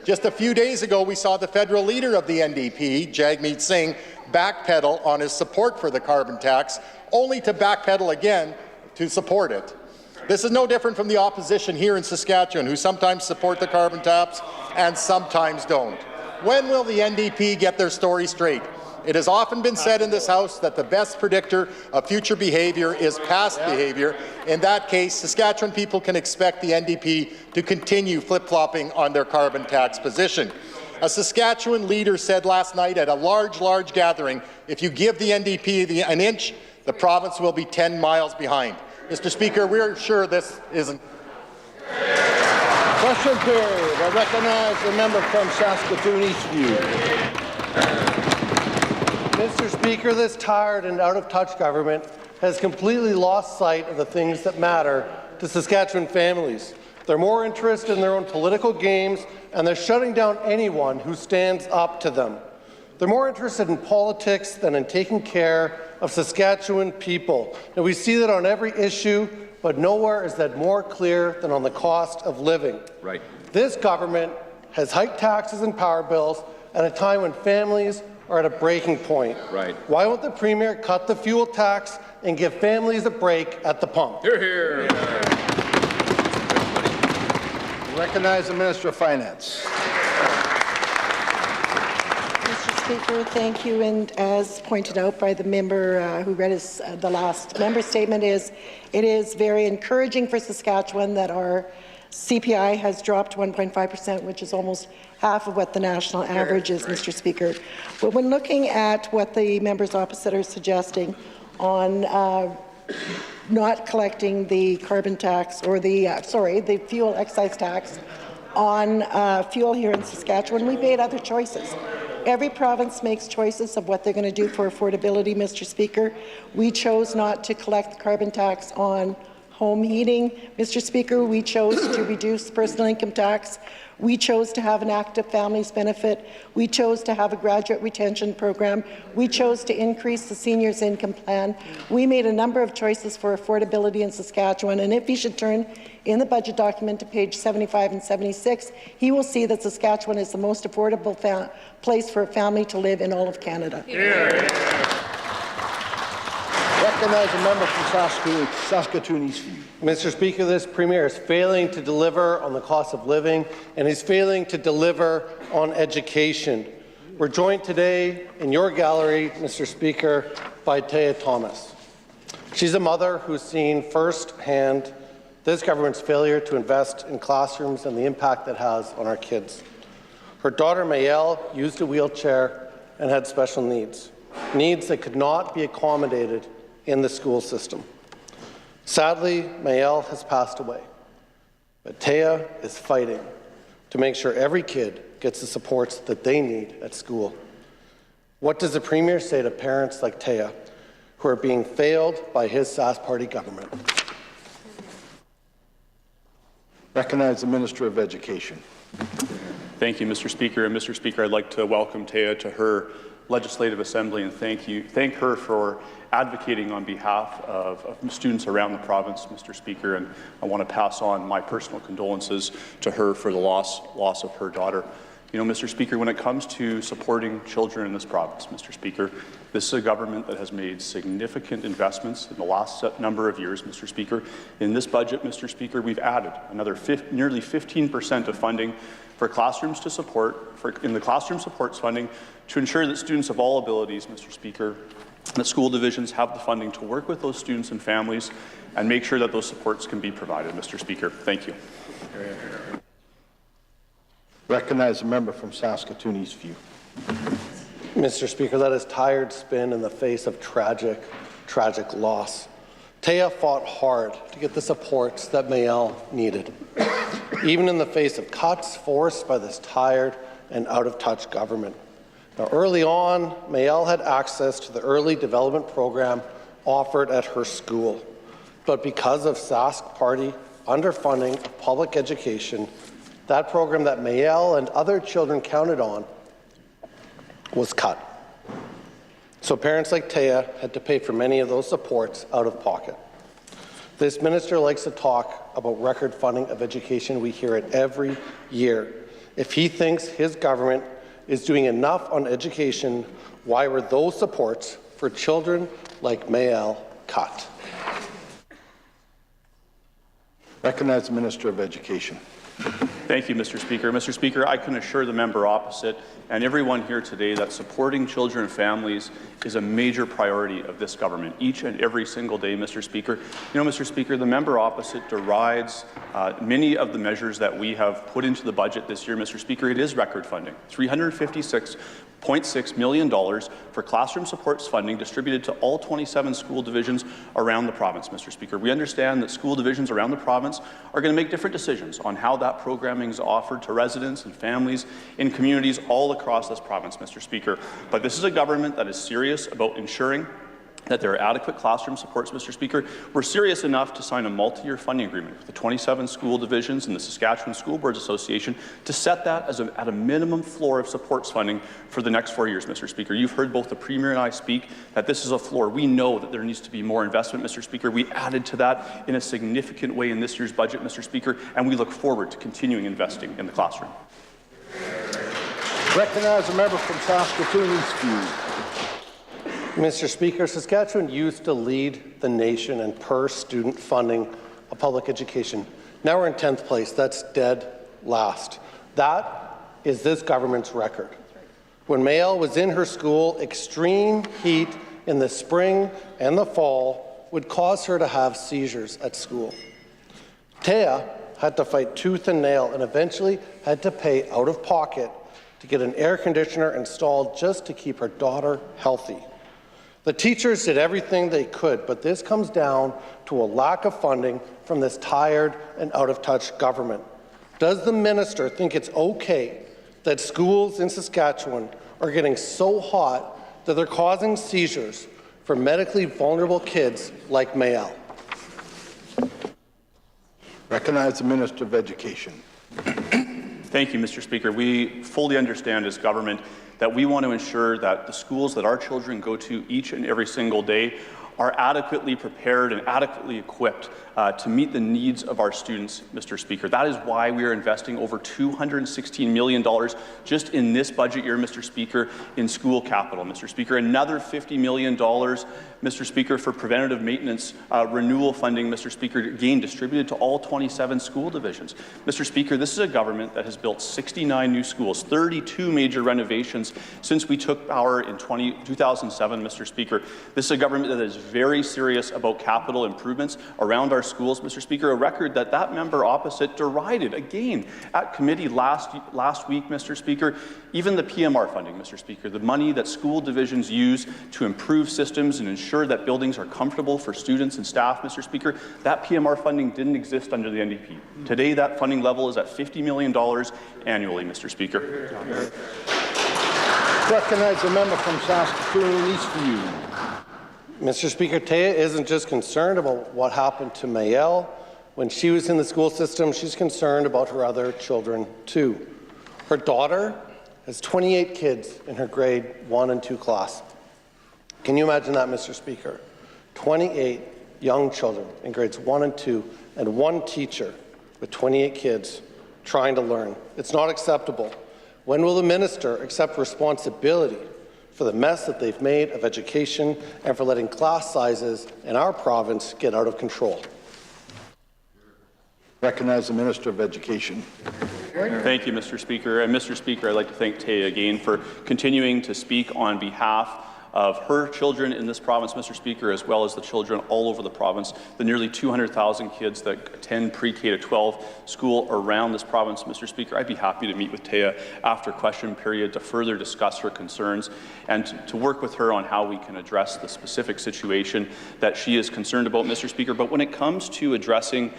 Just a few days ago, we saw the federal leader of the NDP, Jagmeet Singh, backpedal on his support for the carbon tax, only to backpedal again to support it. This is no different from the opposition here in Saskatchewan, who sometimes support the carbon tax and sometimes don't. When will the NDP get their story straight? It has often been said in this House that the best predictor of future behaviour is past behaviour. In that case, Saskatchewan people can expect the NDP to continue flip-flopping on their carbon tax position. A Saskatchewan leader said last night at a large gathering, if you give the NDP an inch, the province will be 10 miles behind. Mr. Speaker, we're sure this isn't. Question period. I recognize the member from Saskatoon Eastview. Mr. Speaker, this tired and out-of-touch government has completely lost sight of the things that matter to Saskatchewan families. They're more interested in their own political games, and they're shutting down anyone who stands up to them. They're more interested in politics than in taking care of Saskatchewan people. And we see that on every issue, but nowhere is that more clear than on the cost of living. Right. This government has hiked taxes and power bills at a time when families are at a breaking point. Right. Why won't the Premier cut the fuel tax and give families a break at the pump? Hear, hear. Recognize the Minister of Finance. Mr. Speaker, thank you. And as pointed out by the member who read the last member statement, it is very encouraging for Saskatchewan that our CPI has dropped 1.5%, which is almost half of what the national average is, Mr. Speaker. But when looking at what the members opposite are suggesting on not collecting the carbon tax or the fuel excise tax on fuel here in Saskatchewan, we made other choices. Every province makes choices of what they're going to do for affordability, Mr. Speaker. We chose not to collect the carbon tax on home heating. Mr. Speaker, we chose to reduce personal income tax. We chose to have an active families benefit. We chose to have a graduate retention program. We chose to increase the seniors income plan. We made a number of choices for affordability in Saskatchewan, and if you should turn in the budget document to page 75 and 76, he will see that Saskatchewan is the most affordable place for a family to live in all of Canada. Recognize a member from Saskatoon Eastview. Mr. Speaker, this Premier is failing to deliver on the cost of living, and he's failing to deliver on education. We're joined today in your gallery, Mr. Speaker, by Taya Thomas. She's a mother who's seen firsthand this government's failure to invest in classrooms and the impact that has on our kids. Her daughter, Mayel, used a wheelchair and had special needs that could not be accommodated in the school system. Sadly, Mayel has passed away, but Taya is fighting to make sure every kid gets the supports that they need at school. What does the Premier say to parents like Taya, who are being failed by his Sask Party government? Recognize the Minister of Education. Thank you, Mr. Speaker. And Mr. Speaker, I'd like to welcome Taya to her Legislative Assembly and thank her for advocating on behalf of students around the province, Mr. Speaker, and I want to pass on my personal condolences to her for the loss of her daughter. You know, Mr. Speaker, when it comes to supporting children in this province, Mr. Speaker, this is a government that has made significant investments in the last number of years, Mr. Speaker. In this budget, Mr. Speaker, we've added another nearly 15% of funding for classrooms to support, in the classroom supports funding, to ensure that students of all abilities, Mr. Speaker, that school divisions have the funding to work with those students and families and make sure that those supports can be provided, Mr. Speaker. Thank you. Recognize a member from Saskatoon Eastview. Mr. Speaker, that is tired spin in the face of tragic loss. Taya fought hard to get the supports that Mayel needed, even in the face of cuts forced by this tired and out-of-touch government. Now, early on, Mayel had access to the early development program offered at her school, but because of Sask Party underfunding of public education, that program that Mayel and other children counted on was cut. So parents like Taya had to pay for many of those supports out of pocket. This minister likes to talk about record funding of education. We hear it every year. If he thinks his government is doing enough on education, why were those supports for children like Mayel cut? Recognize the Minister of Education. Thank you, Mr. Speaker. Mr. Speaker, I can assure the member opposite and everyone here today that supporting children and families is a major priority of this government each and every single day, Mr. Speaker. You know, Mr. Speaker, the member opposite derides many of the measures that we have put into the budget this year, Mr. Speaker. It is record funding, $356.6 million for classroom supports funding distributed to all 27 school divisions around the province, Mr. Speaker. We understand that school divisions around the province are going to make different decisions on how that programming is offered to residents and families in communities all across this province, Mr. Speaker. But this is a government that is serious about ensuring that there are adequate classroom supports, Mr. Speaker. We're serious enough to sign a multi-year funding agreement with the 27 school divisions and the Saskatchewan School Boards Association to set that as at a minimum floor of supports funding for the next 4 years, Mr. Speaker. You've heard both the Premier and I speak that this is a floor. We know that there needs to be more investment, Mr. Speaker. We added to that in a significant way in this year's budget, Mr. Speaker, and we look forward to continuing investing in the classroom. Recognize a member from Saskatoon Eastview. Mr. Speaker, Saskatchewan used to lead the nation in per-student funding of public education. Now we're in 10th place. That's dead last. That is this government's record. When Mayel was in her school, extreme heat in the spring and the fall would cause her to have seizures at school. Taya had to fight tooth and nail and eventually had to pay out of pocket to get an air conditioner installed just to keep her daughter healthy. The teachers did everything they could, but this comes down to a lack of funding from this tired and out-of-touch government. Does the minister think it's okay that schools in Saskatchewan are getting so hot that they're causing seizures for medically vulnerable kids like Mayel? Recognize the Minister of Education. Thank you, Mr. Speaker. We fully understand as government that we want to ensure that the schools that our children go to each and every single day are adequately prepared and adequately equipped to meet the needs of our students, Mr. Speaker. That is why we are investing over $216 million just in this budget year, Mr. Speaker, in school capital, Mr. Speaker. Another $50 million, Mr. Speaker, for preventative maintenance renewal funding, Mr. Speaker, again distributed to all 27 school divisions. Mr. Speaker, this is a government that has built 69 new schools, 32 major renovations since we took power in 2007, Mr. Speaker. This is a government that is very serious about capital improvements around our schools, Mr. Speaker, a record that member opposite derided again at committee last week, Mr. Speaker. Even the PMR funding, Mr. Speaker, the money that school divisions use to improve systems and ensure that buildings are comfortable for students and staff, Mr. Speaker, that PMR funding didn't exist under the NDP. Today, that funding level is at $50 million annually, Mr. Speaker. Recognize the member from Saskatoon Eastview. Mr. Speaker, Taya isn't just concerned about what happened to Mayel when she was in the school system, she's concerned about her other children too. Her daughter has 28 kids in her grade 1 and 2 class. Can you imagine that, Mr. Speaker? 28 young children in grades 1 and 2 and one teacher with 28 kids trying to learn. It's not acceptable. When will the minister accept responsibility for the mess that they've made of education and for letting class sizes in our province get out of control? Recognize the Minister of Education. Thank you, Mr. Speaker. And Mr. Speaker, I'd like to thank Taya again for continuing to speak on behalf of her children in this province, Mr. Speaker, as well as the children all over the province, the nearly 200,000 kids that attend pre-K to 12 school around this province, Mr. Speaker. I'd be happy to meet with Taya after question period to further discuss her concerns and to work with her on how we can address the specific situation that she is concerned about, Mr. Speaker. But when it comes to addressing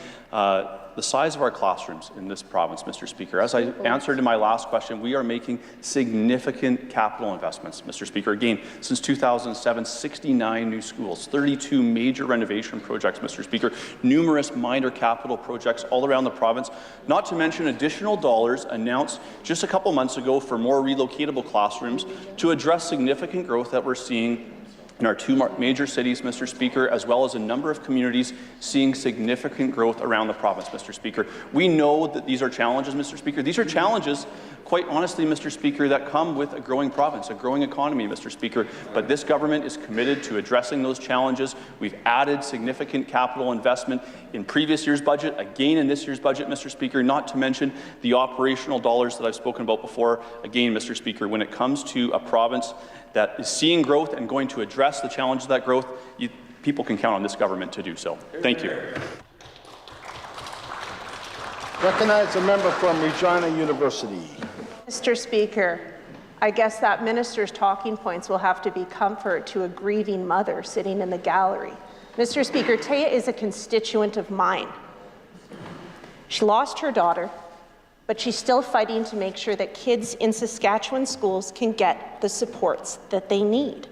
the size of our classrooms in this province, Mr. Speaker, as I answered in my last question, we are making significant capital investments, Mr. Speaker. Again, since 2007, 69 new schools, 32 major renovation projects, Mr. Speaker, numerous minor capital projects all around the province, not to mention additional dollars announced just a couple months ago for more relocatable classrooms to address significant growth that we're seeing in our two major cities, Mr. Speaker, as well as a number of communities seeing significant growth around the province, Mr. Speaker. We know that these are challenges, Mr. Speaker. These are challenges, quite honestly, Mr. Speaker, that come with a growing province, a growing economy, Mr. Speaker. But this government is committed to addressing those challenges. We've added significant capital investment in previous year's budget, again in this year's budget, Mr. Speaker, not to mention the operational dollars that I've spoken about before. Again, Mr. Speaker, when it comes to a province that is seeing growth and going to address the challenges of that growth, people can count on this government to do so. Thank you. Recognize a member from Regina University. Mr. Speaker, I guess that minister's talking points will have to be comfort to a grieving mother sitting in the gallery. Mr. Speaker, Taya is a constituent of mine. She lost her daughter, but she's still fighting to make sure that kids in Saskatchewan schools can get the supports that they need.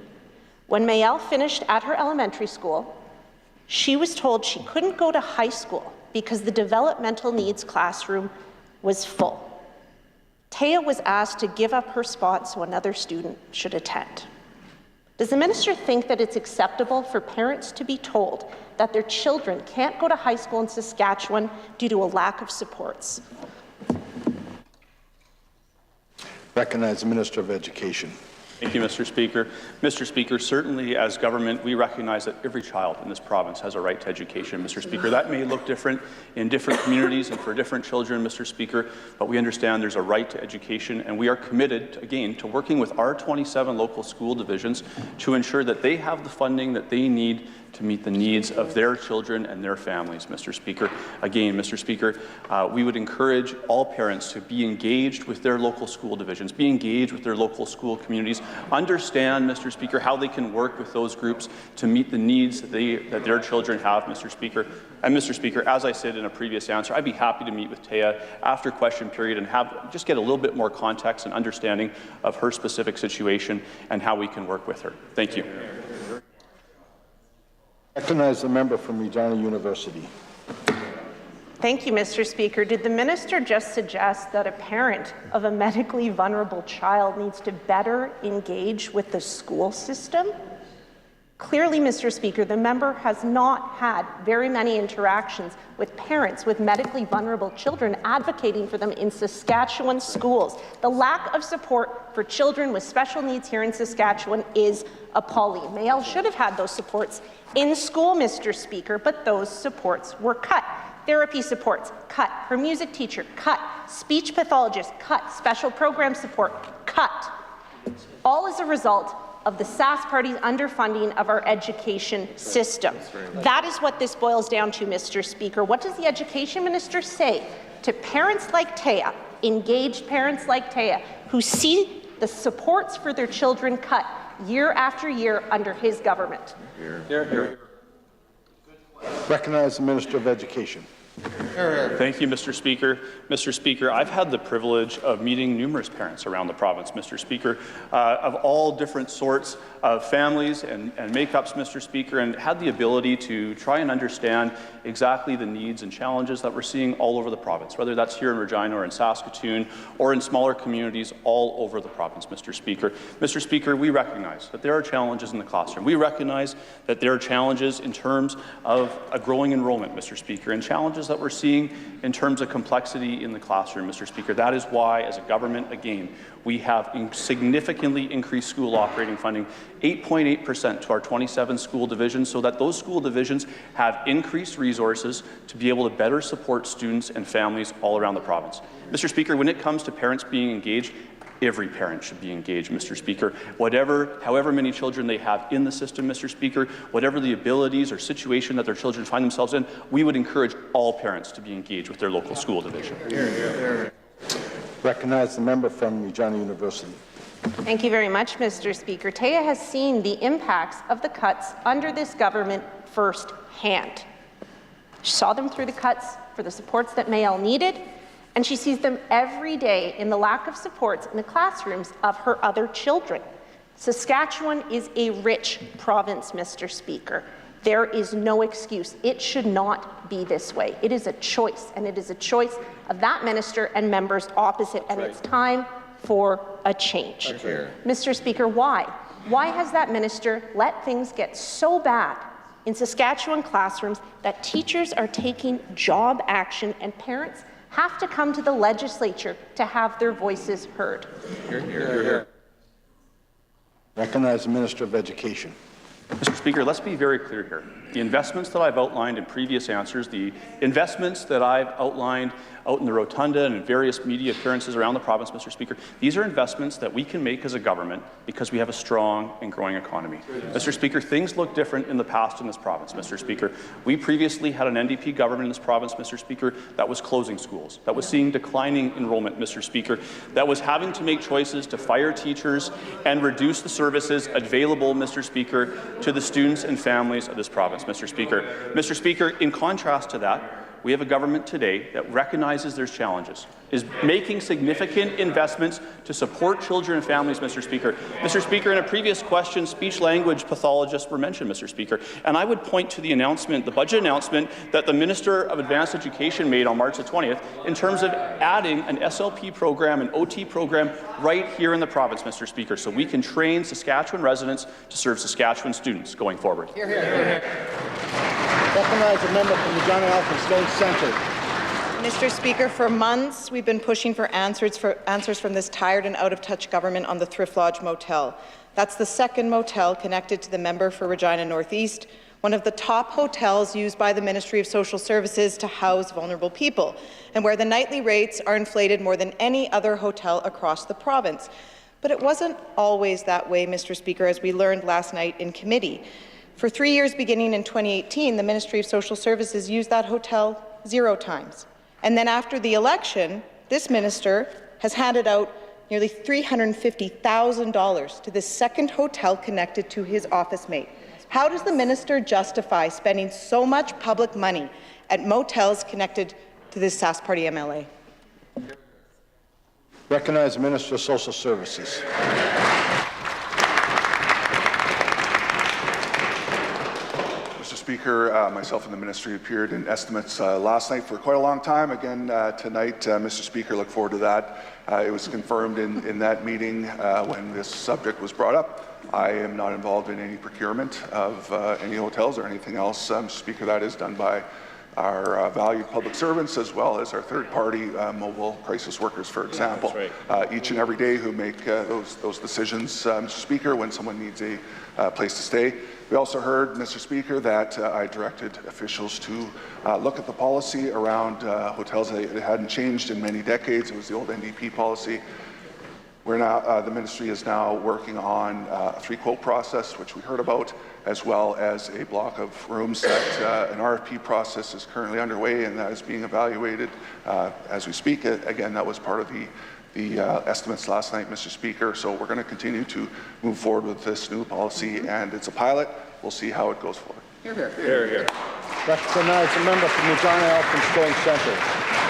When Mayel finished at her elementary school, she was told she couldn't go to high school because the developmental needs classroom was full. Taya was asked to give up her spot so another student should attend. Does the minister think that it's acceptable for parents to be told that their children can't go to high school in Saskatchewan due to a lack of supports? Recognize the Minister of Education. Thank you, Mr. Speaker. Mr. Speaker, certainly as government, we recognize that every child in this province has a right to education, Mr. Speaker. That may look different in different communities and for different children, Mr. Speaker, but we understand there's a right to education, and we are committed, again, to working with our 27 local school divisions to ensure that they have the funding that they need to meet the needs of their children and their families, Mr. Speaker. Again, Mr. Speaker, we would encourage all parents to be engaged with their local school divisions, be engaged with their local school communities, understand, Mr. Speaker, how they can work with those groups to meet the needs that their children have, Mr. Speaker. And Mr. Speaker, as I said in a previous answer, I'd be happy to meet with Taya after question period and just get a little bit more context and understanding of her specific situation and how we can work with her. Thank you. Recognize the member from Regina University. Thank you, Mr. Speaker. Did the minister just suggest that a parent of a medically vulnerable child needs to better engage with the school system? Clearly, Mr. Speaker, the member has not had very many interactions with parents with medically vulnerable children advocating for them in Saskatchewan schools. The lack of support for children with special needs here in Saskatchewan is appalling. Mayel should have had those supports in school, Mr. Speaker, but those supports were cut. Therapy supports, cut. Her music teacher, cut. Speech pathologist, cut. Special program support, cut. All as a result of the Sask Party's underfunding of our education system. That is what this boils down to, Mr. Speaker. What does the education minister say to parents like Taya, engaged parents like Taya, who see the supports for their children cut year after year under his government? Recognize the Minister of Education. Thank you, Mr. Speaker. Mr. Speaker, I've had the privilege of meeting numerous parents around the province, Mr. Speaker, of all different sorts of families and makeups, Mr. Speaker, and had the ability to try and understand exactly the needs and challenges that we're seeing all over the province, whether that's here in Regina or in Saskatoon or in smaller communities all over the province, Mr. Speaker. Mr. Speaker, we recognize that there are challenges in the classroom. We recognize that there are challenges in terms of a growing enrollment, Mr. Speaker, and challenges that we're seeing in terms of complexity in the classroom, Mr. Speaker. That is why, as a government, again, we have significantly increased school operating funding, 8.8% to our 27 school divisions, so that those school divisions have increased resources to be able to better support students and families all around the province. Mr. Speaker, when it comes to parents being engaged, every parent should be engaged, Mr. Speaker. However many children they have in the system, Mr. Speaker, whatever the abilities or situation that their children find themselves in, we would encourage all parents to be engaged with their local school division. Recognize the member from Regina University. Thank you very much, Mr. Speaker. Taya has seen the impacts of the cuts under this government firsthand. She saw them through the cuts for the supports that Mayel needed, and she sees them every day in the lack of supports in the classrooms of her other children. Saskatchewan is a rich province, Mr. Speaker. There is no excuse. It should not be this way. It is a choice, and it is a choice of that minister and members opposite, and it's time for a change. Mr. Speaker, why? Why has that minister let things get so bad in Saskatchewan classrooms that teachers are taking job action and parents have to come to the legislature to have their voices heard? Recognize the Minister of Education. Mr. Speaker, let's be very clear here. The investments that I've outlined in previous answers, the investments that I've outlined out in the Rotunda and in various media appearances around the province, Mr. Speaker, these are investments that we can make as a government because we have a strong and growing economy. Mr. Speaker, things look different in the past in this province, Mr. Speaker. We previously had an NDP government in this province, Mr. Speaker, that was closing schools, that was seeing declining enrollment, Mr. Speaker, that was having to make choices to fire teachers and reduce the services available, Mr. Speaker, to the students and families of this province, Mr. Speaker. Mr. Speaker, in contrast to that, we have a government today that recognizes there's challenges, is making significant investments to support children and families, Mr. Speaker. Mr. Speaker, in a previous question, speech-language pathologists were mentioned, Mr. Speaker, and I would point to the announcement, the budget announcement that the Minister of Advanced Education made on March the 20th in terms of adding an SLP program, an OT program right here in the province, Mr. Speaker, so we can train Saskatchewan residents to serve Saskatchewan students going forward. Hear, hear, hear, hear. Recognize the member from Regina Elk and Stone Centre. Mr. Speaker, for months we've been pushing for answers from this tired and out-of-touch government on the Thrift Lodge Motel. That's the second motel connected to the member for Regina Northeast, one of the top hotels used by the Ministry of Social Services to house vulnerable people, and where the nightly rates are inflated more than any other hotel across the province. But it wasn't always that way, Mr. Speaker, as we learned last night in committee. For 3 years beginning in 2018, the Ministry of Social Services used that hotel 0 times. And then after the election, this minister has handed out nearly $350,000 to the second hotel connected to his office mate. How does the minister justify spending so much public money at motels connected to this Sask Party MLA? Recognize the Minister of Social Services. Speaker, myself and the ministry appeared in estimates last night for quite a long time. Again, tonight, Mr. Speaker, look forward to that. It was confirmed in that meeting when this subject was brought up. I am not involved in any procurement of any hotels or anything else, Mr. Speaker. That is done by our valued public servants as well as our third-party mobile crisis workers, for example, each and every day who make those decisions, Mr. Speaker, when someone needs a place to stay. We also heard, Mr. Speaker, that I directed officials to look at the policy around hotels. It hadn't changed in many decades. It was the old NDP policy. We're now, the ministry is now working on a 3-quote process, which we heard about, as well as a block of rooms that an RFP process is currently underway, and that is being evaluated as we speak. Again, that was part of the estimates last night, Mr. Speaker. So we're going to continue to move forward with this new policy, and it's a pilot. We'll see how it goes forward. Hear, hear. Hear, hear. Recognize the member from Regina Elk and Stone Centre.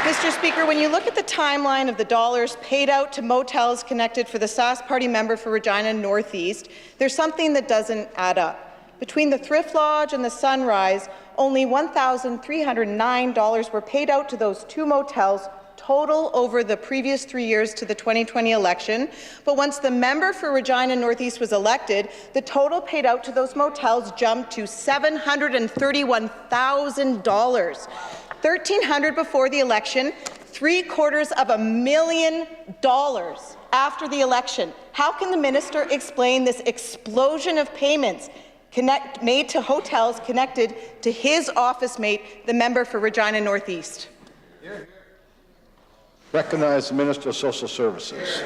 Mr. Speaker, when you look at the timeline of the dollars paid out to motels connected for the Sask Party member for Regina Northeast, there's something that doesn't add up. Between the Thrift Lodge and the Sunrise, only $1,309 were paid out to those two motels total over the previous 3 years to the 2020 election. But once the member for Regina Northeast was elected, the total paid out to those motels jumped to $731,000. $1,300 before the election, $750,000 after the election. How can the minister explain this explosion of payments made to hotels connected to his office mate, the member for Regina Northeast? Recognize the Minister of Social Services.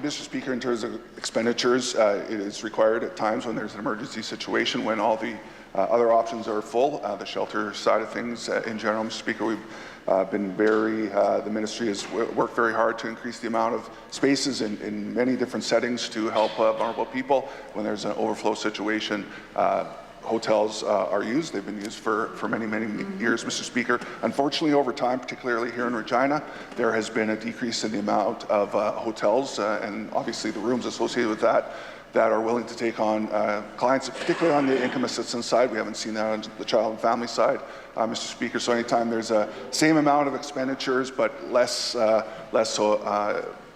Mr. Speaker, in terms of expenditures, it is required at times when there's an emergency situation, when all the other options are full. The shelter side of things, in general, Mr. Speaker, we've been the ministry has worked very hard to increase the amount of spaces in many different settings to help vulnerable people when there's an overflow situation. Hotels are used. They've been used for many, many years, Mr. Speaker. Unfortunately, over time, particularly here in Regina, there has been a decrease in the amount of hotels and obviously the rooms associated with that are willing to take on clients, particularly on the income assistance side. We haven't seen that on the child and family side, Mr. Speaker. So anytime there's a same amount of expenditures but less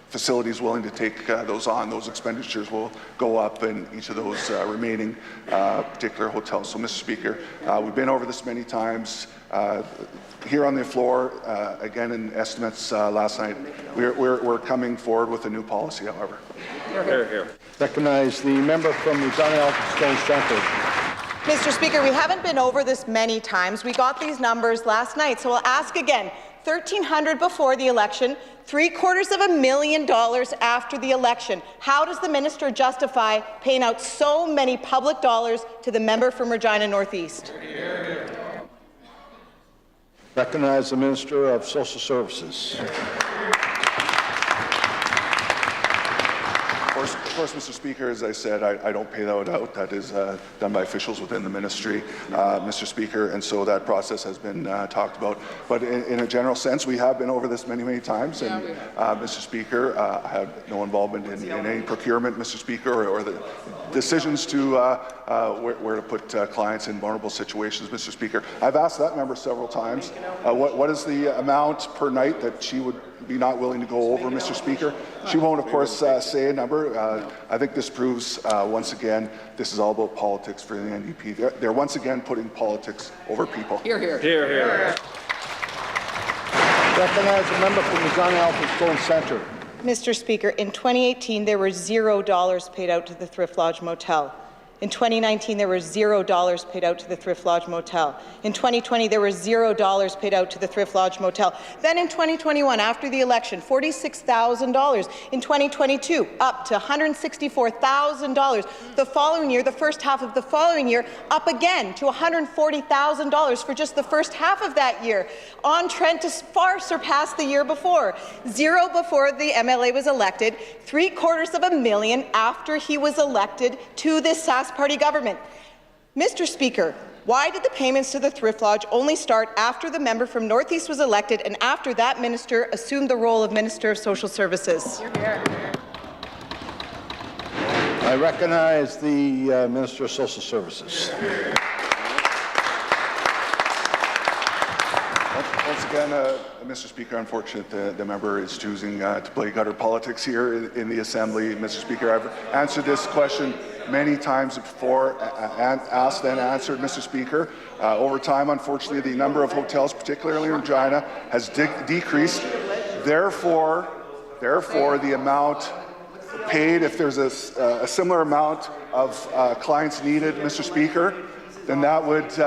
facilities willing to take those on, those expenditures will go up in each of those remaining particular hotels. So, Mr. Speaker, we've been over this many times. Here on the floor, again in estimates last night, we're coming forward with a new policy, however. Here. Recognize the member from Regina Elphinstone Centre. Mr. Speaker, we haven't been over this many times. We got these numbers last night, so I'll ask again. $1,300 before the election, $750,000 after the election. How does the minister justify paying out so many public dollars to the member from Regina Northeast? Recognize the Minister of Social Services. Of course, Mr. Speaker, as I said, I don't pay that out. That is done by officials within the ministry, Mr. Speaker, and so that process has been talked about. But in a general sense, we have been over this many, many times, and Mr. Speaker, I have no involvement in any procurement, Mr. Speaker, or the decisions to where to put clients in vulnerable situations, Mr. Speaker. I've asked that member several times, what is the amount per night that she would be not willing to go over, Mr. Speaker? She won't, of course, say a number. I think this proves, once again, this is all about politics for the NDP. They're once again putting politics over people. Hear, hear. Hear, hear. Recognize the member from Regina Elphinstone Centre. Mr. Speaker, in 2018, there were $0 paid out to the Thrift Lodge Motel. In 2019, there were $0 paid out to the Thrift Lodge Motel. In 2020, there were $0 paid out to the Thrift Lodge Motel. Then in 2021, after the election, $46,000. In 2022, up to $164,000. The following year, the first half of the following year, up again to $140,000 for just the first half of that year, on trend to far surpass the year before. Zero before the MLA was elected, $750,000 after he was elected to this Sask Party government. Mr. Speaker, why did the payments to the Thrift Lodge only start after the member from Northeast was elected and after that minister assumed the role of Minister of Social Services? I recognize the Minister of Social Services. Once again, Mr. Speaker, unfortunate the member is choosing to play gutter politics here in the Assembly. Mr. Speaker, I've answered this question many times before, asked and answered, Mr. Speaker. Over time, unfortunately, the number of hotels, particularly in Regina, has decreased. Therefore, the amount paid, if there's a similar amount of clients needed, Mr. Speaker, then that would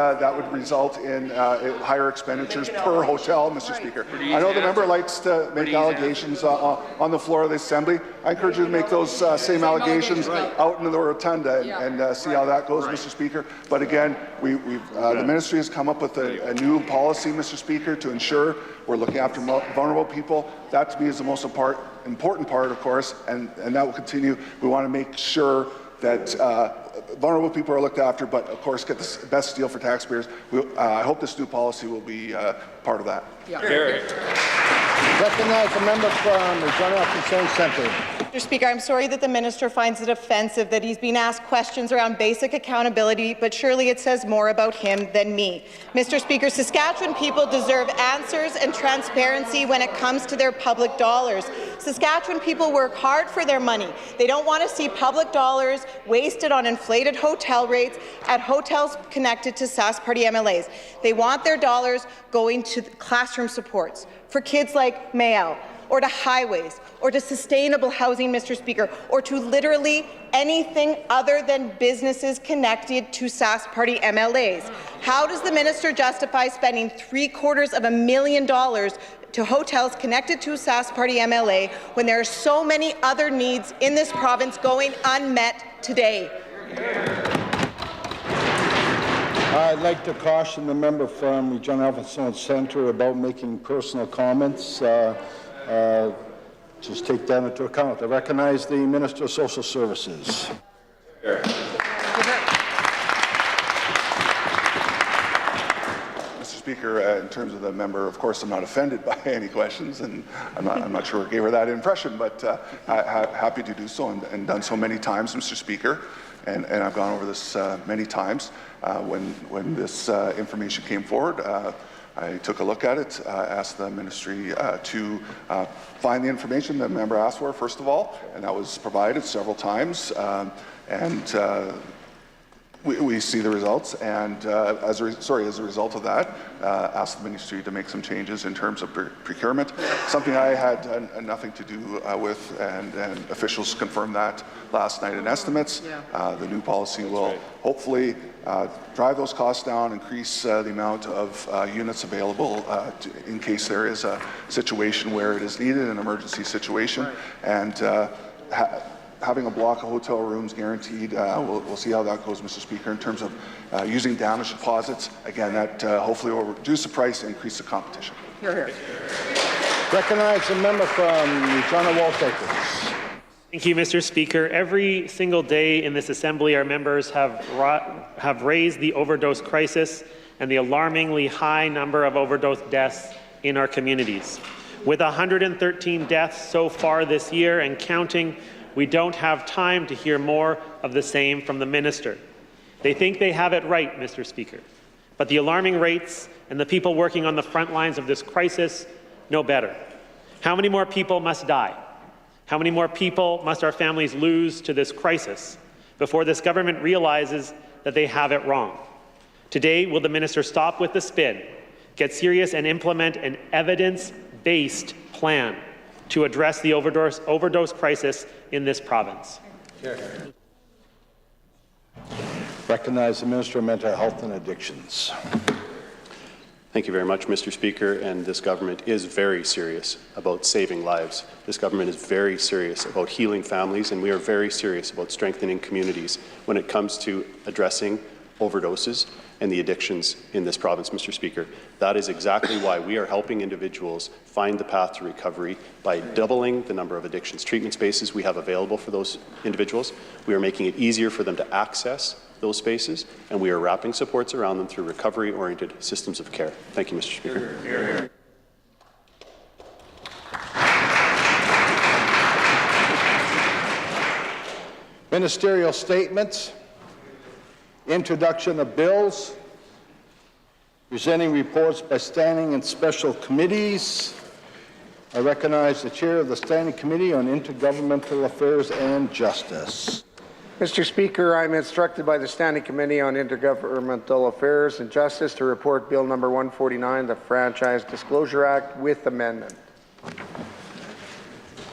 result in higher expenditures per hotel, Mr. Speaker. I know the member likes to make allegations on the floor of the Assembly. I encourage you to make those same allegations out into the rotunda and see how that goes, Mr. Speaker. But again, the ministry has come up with a new policy, Mr. Speaker, to ensure we're looking after vulnerable people. That to me is the most important part, of course, and that will continue. We want to make sure that vulnerable people are looked after, but of course get the best deal for taxpayers. I hope this new policy will be part of that. Recognize the member from the Regina Concern Centre. Mr. Speaker, I'm sorry that the minister finds it offensive that he's being asked questions around basic accountability, but surely it says more about him than me. Mr. Speaker, Saskatchewan people deserve answers and transparency when it comes to their public dollars. Saskatchewan people work hard for their money. They don't want to see public dollars wasted on inflated hotel rates at hotels connected to Sask Party MLAs. They want their dollars going to classroom supports for kids like Mayel, or to highways, or to sustainable housing, Mr. Speaker, or to literally anything other than businesses connected to Sask Party MLAs. How does the minister justify spending $750,000 to hotels connected to Sask Party MLA when there are so many other needs in this province going unmet today? I'd like to caution the member from Regina Concern Centre about making personal comments. Just take that into account. I recognize the Minister of Social Services. Mr. Speaker, in terms of the member, of course, I'm not offended by any questions, and I'm not sure I gave her that impression, but happy to do so and done so many times, Mr. Speaker. And I've gone over this many times. When this information came forward, I took a look at it, asked the ministry to find the information the member asked for, first of all, and that was provided several times. We see the results, and as a result of that, asked the ministry to make some changes in terms of procurement, something I had nothing to do with, and officials confirmed that last night in estimates. The new policy will hopefully drive those costs down, increase the amount of units available in case there is a situation where it is needed, an emergency situation, and having a block of hotel rooms guaranteed. We'll see how that goes, Mr. Speaker, in terms of using damage deposits. Again, that hopefully will reduce the price and increase the competition. Recognize the member from Regina Walsh-Acres. Thank you, Mr. Speaker. Every single day in this Assembly, our members have raised the overdose crisis and the alarmingly high number of overdose deaths in our communities. With 113 deaths so far this year and counting, we don't have time to hear more of the same from the minister. They think they have it right, Mr. Speaker, but the alarming rates and the people working on the front lines of this crisis know better. How many more people must die? How many more people must our families lose to this crisis before this government realizes that they have it wrong? Today, will the minister stop with the spin, get serious and implement an evidence-based plan to address the overdose crisis in this province? Recognize the Minister of Mental Health and Addictions. Thank you very much, Mr. Speaker, and this government is very serious about saving lives. This government is very serious about healing families, and we are very serious about strengthening communities when it comes to addressing overdoses and the addictions in this province, Mr. Speaker. That is exactly why we are helping individuals find the path to recovery by doubling the number of addictions treatment spaces we have available for those individuals. We are making it easier for them to access those spaces, and we are wrapping supports around them through recovery-oriented systems of care. Thank you, Mr. Speaker. Hear, hear. Ministerial statements. Introduction of bills, presenting reports by standing and special committees. I recognize the chair of the Standing Committee on Intergovernmental Affairs and Justice. Mr. Speaker, I'm instructed by the Standing Committee on Intergovernmental Affairs and Justice to report Bill number 149, the Franchise Disclosure Act, with amendment.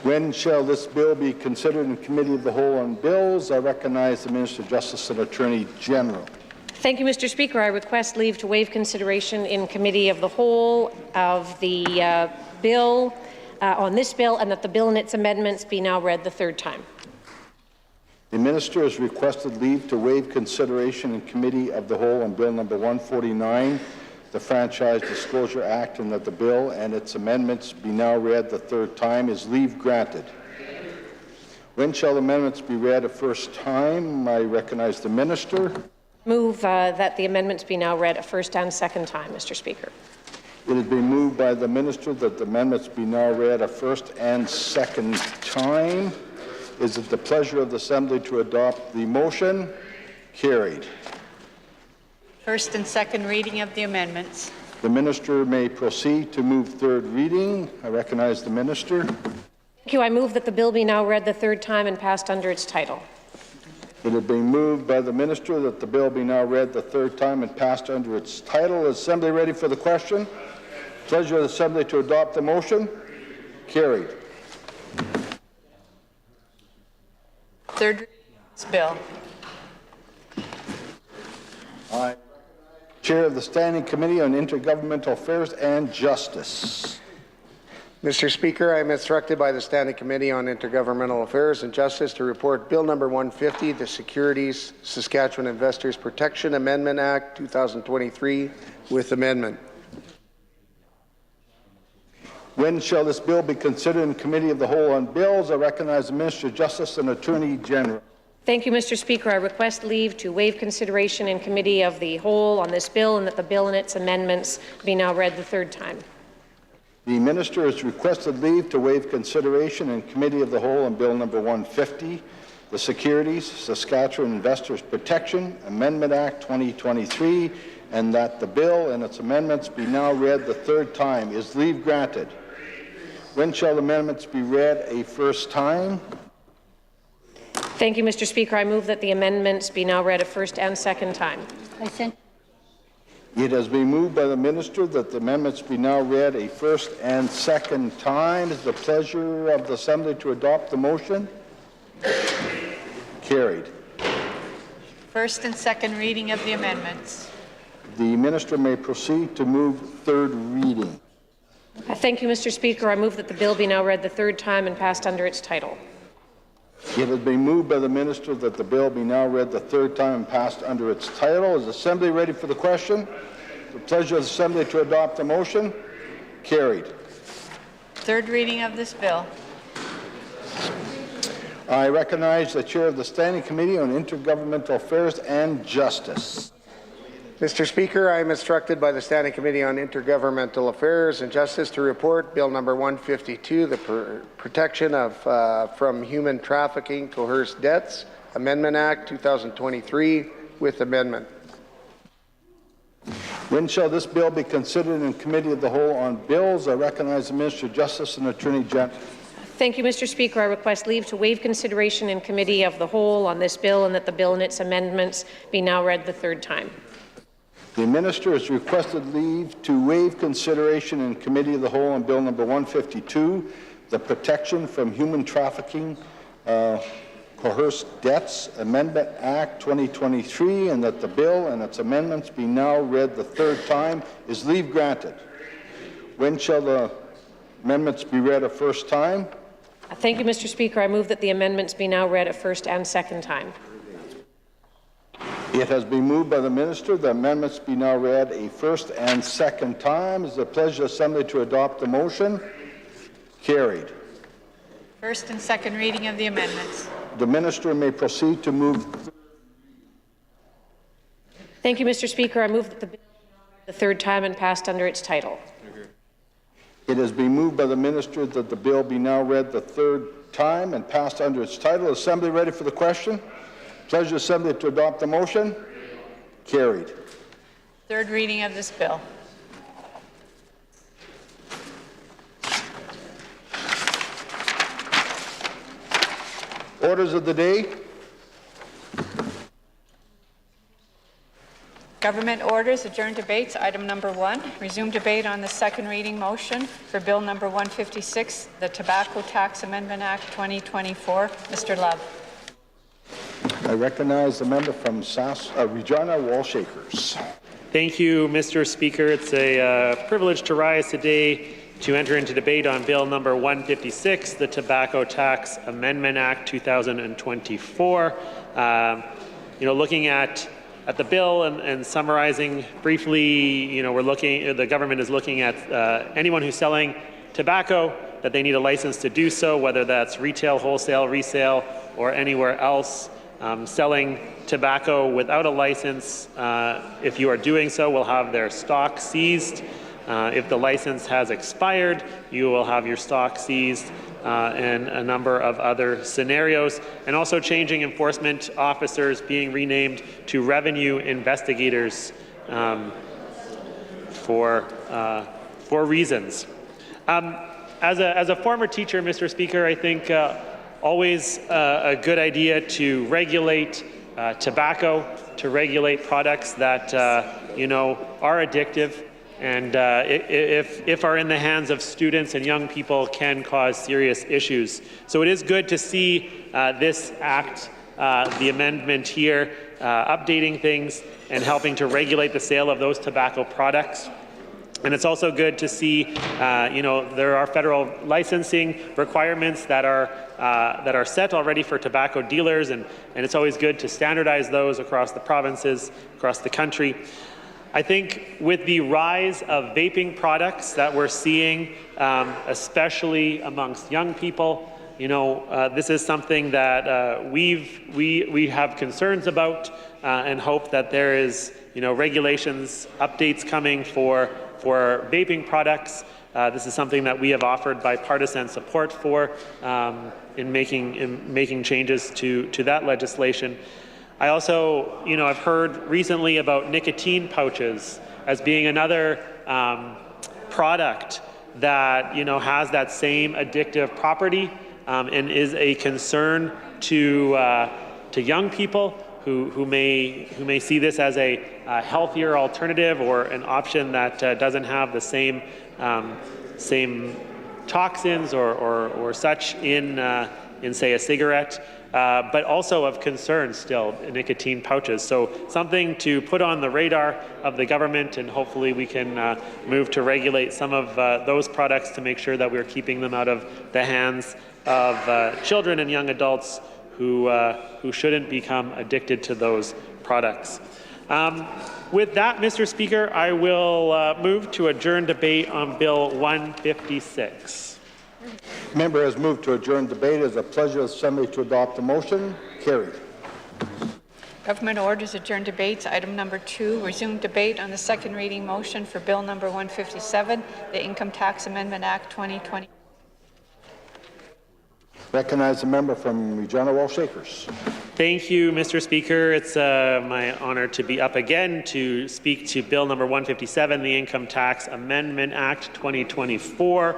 When shall this bill be considered in Committee of the Whole on Bills? I recognize the Minister of Justice and Attorney General. Thank you, Mr. Speaker. I request leave to waive consideration in Committee of the Whole of the bill on this bill, and that the bill and its amendments be now read the third time. The Minister has requested leave to waive consideration in Committee of the Whole on Bill number 149, the Franchise Disclosure Act, and that the bill and its amendments be now read the third time. Is leave granted? When shall amendments be read a first time? I recognize the minister. Move that the amendments be now read a first and second time, Mr. Speaker. It has been moved by the minister that the amendments be now read a first and second time. Is it the pleasure of the Assembly to adopt the motion? Carried. First and second reading of the amendments. The minister may proceed to move third reading. I recognize the minister. Thank you. I move that the bill be now read the third time and passed under its title. It has been moved by the minister that the bill be now read the third time and passed under its title. Is the Assembly ready for the question? Pleasure of the Assembly to adopt the motion? Carried. Third reading of this bill. Aye. Chair of the Standing Committee on Intergovernmental Affairs and Justice. Mr. Speaker, I am instructed by the Standing Committee on Intergovernmental Affairs and Justice to report Bill number 150, the Securities Saskatchewan Investors Protection Amendment Act 2023 with amendment. When shall this bill be considered in Committee of the Whole on Bills? I recognize the Minister of Justice and Attorney General. Thank you, Mr. Speaker. I request leave to waive consideration in Committee of the Whole on this bill and that the bill and its amendments be now read the third time. The Minister has requested leave to waive consideration in Committee of the Whole on Bill number 150, the Securities Saskatchewan Investors Protection Amendment Act 2023, and that the bill and its amendments be now read the third time. Is leave granted? When shall the amendments be read a first time? Thank you, Mr. Speaker. I move that the amendments be now read a first and second time. It has been moved by the minister that the amendments be now read a first and second time. Is the pleasure of the Assembly to adopt the motion? Carried. First and second reading of the amendments. The minister may proceed to move third reading. Thank you, Mr. Speaker. I move that the bill be now read the third time and passed under its title. It has been moved by the minister that the bill be now read the third time and passed under its title. Is the Assembly ready for the question? The pleasure of the Assembly to adopt the motion? Carried. Third reading of this bill. I recognize the Chair of the Standing Committee on Intergovernmental Affairs and Justice. Mr. Speaker, I am instructed by the Standing Committee on Intergovernmental Affairs and Justice to report Bill number 152, the Protection of from Human Trafficking Coerced Debts Amendment Act 2023 with amendment. When shall this bill be considered in Committee of the Whole on Bills? I recognize the Minister of Justice and Attorney General. Thank you, Mr. Speaker. I request leave to waive consideration in Committee of the Whole on this bill and that the bill and its amendments be now read the third time. The minister has requested leave to waive consideration in Committee of the Whole on Bill number 152, the Protection from Human Trafficking Coerced Debts Amendment Act 2023, and that the bill and its amendments be now read the third time. Is leave granted? When shall the amendments be read a first time? Thank you, Mr. Speaker. I move that the amendments be now read a first and second time. It has been moved by the minister that amendments be now read a first and second time. Is the pleasure of the Assembly to adopt the motion? Carried. First and second reading of the amendments. The minister may proceed to move. Thank you, Mr. Speaker. I move that the bill be now read the third time and passed under its title. It has been moved by the minister that the bill be now read the third time and passed under its title. Assembly ready for the question? Pleasure of the Assembly to adopt the motion? Carried. Third reading of this bill. Orders of the day. Government orders, adjourn debates. Item number 1, resume debate on the second reading motion for Bill number 156, the Tobacco Tax Amendment Act 2024. Mr. Love. I recognize the member from Regina Wallshakers. Thank you, Mr. Speaker. It's a privilege to rise today to enter into debate on Bill number 156, the Tobacco Tax Amendment Act 2024. Looking at the bill and summarizing briefly, the government is looking at anyone who's selling tobacco that they need a license to do so, whether that's retail, wholesale, resale, or anywhere else. Selling tobacco without a license, if you are doing so, will have their stock seized. If the license has expired, you will have your stock seized, and a number of other scenarios, and also changing enforcement officers being renamed to revenue investigators for reasons. As a former teacher, Mr. Speaker, I think always a good idea to regulate tobacco, to regulate products that are addictive, and if are in the hands of students and young people, can cause serious issues. So it is good to see this act, the amendment here, updating things and helping to regulate the sale of those tobacco products. And it's also good to see, there are federal licensing requirements that are set already for tobacco dealers, and it's always good to standardize those across the provinces, across the country. I think with the rise of vaping products that we're seeing, especially amongst young people, this is something that we have concerns about, and hope that there is regulations, updates coming for vaping products. This is something that we have offered bipartisan support for in making changes to that legislation. I also, I've heard recently about nicotine pouches as being another product that, has that same addictive property, and is a concern to young people who may see this as a healthier alternative or an option that doesn't have the same toxins or such in say a cigarette, but also of concern still, nicotine pouches. So something to put on the radar of the government, and hopefully we can move to regulate some of those products to make sure that we're keeping them out of the hands of children and young adults who shouldn't become addicted to those products. With that, Mr. Speaker, I will move to adjourn debate on Bill 156. Member has moved to adjourn debate. It is a pleasure of the Assembly to adopt the motion. Carried. Government orders adjourn debates. Item number 2, resume debate on the second reading motion for Bill number 157, the Income Tax Amendment Act 2020. Recognize the member from Regina Walsh Acres. Thank you, Mr. Speaker. It's my honor to be up again to speak to Bill number 157, the Income Tax Amendment Act 2024.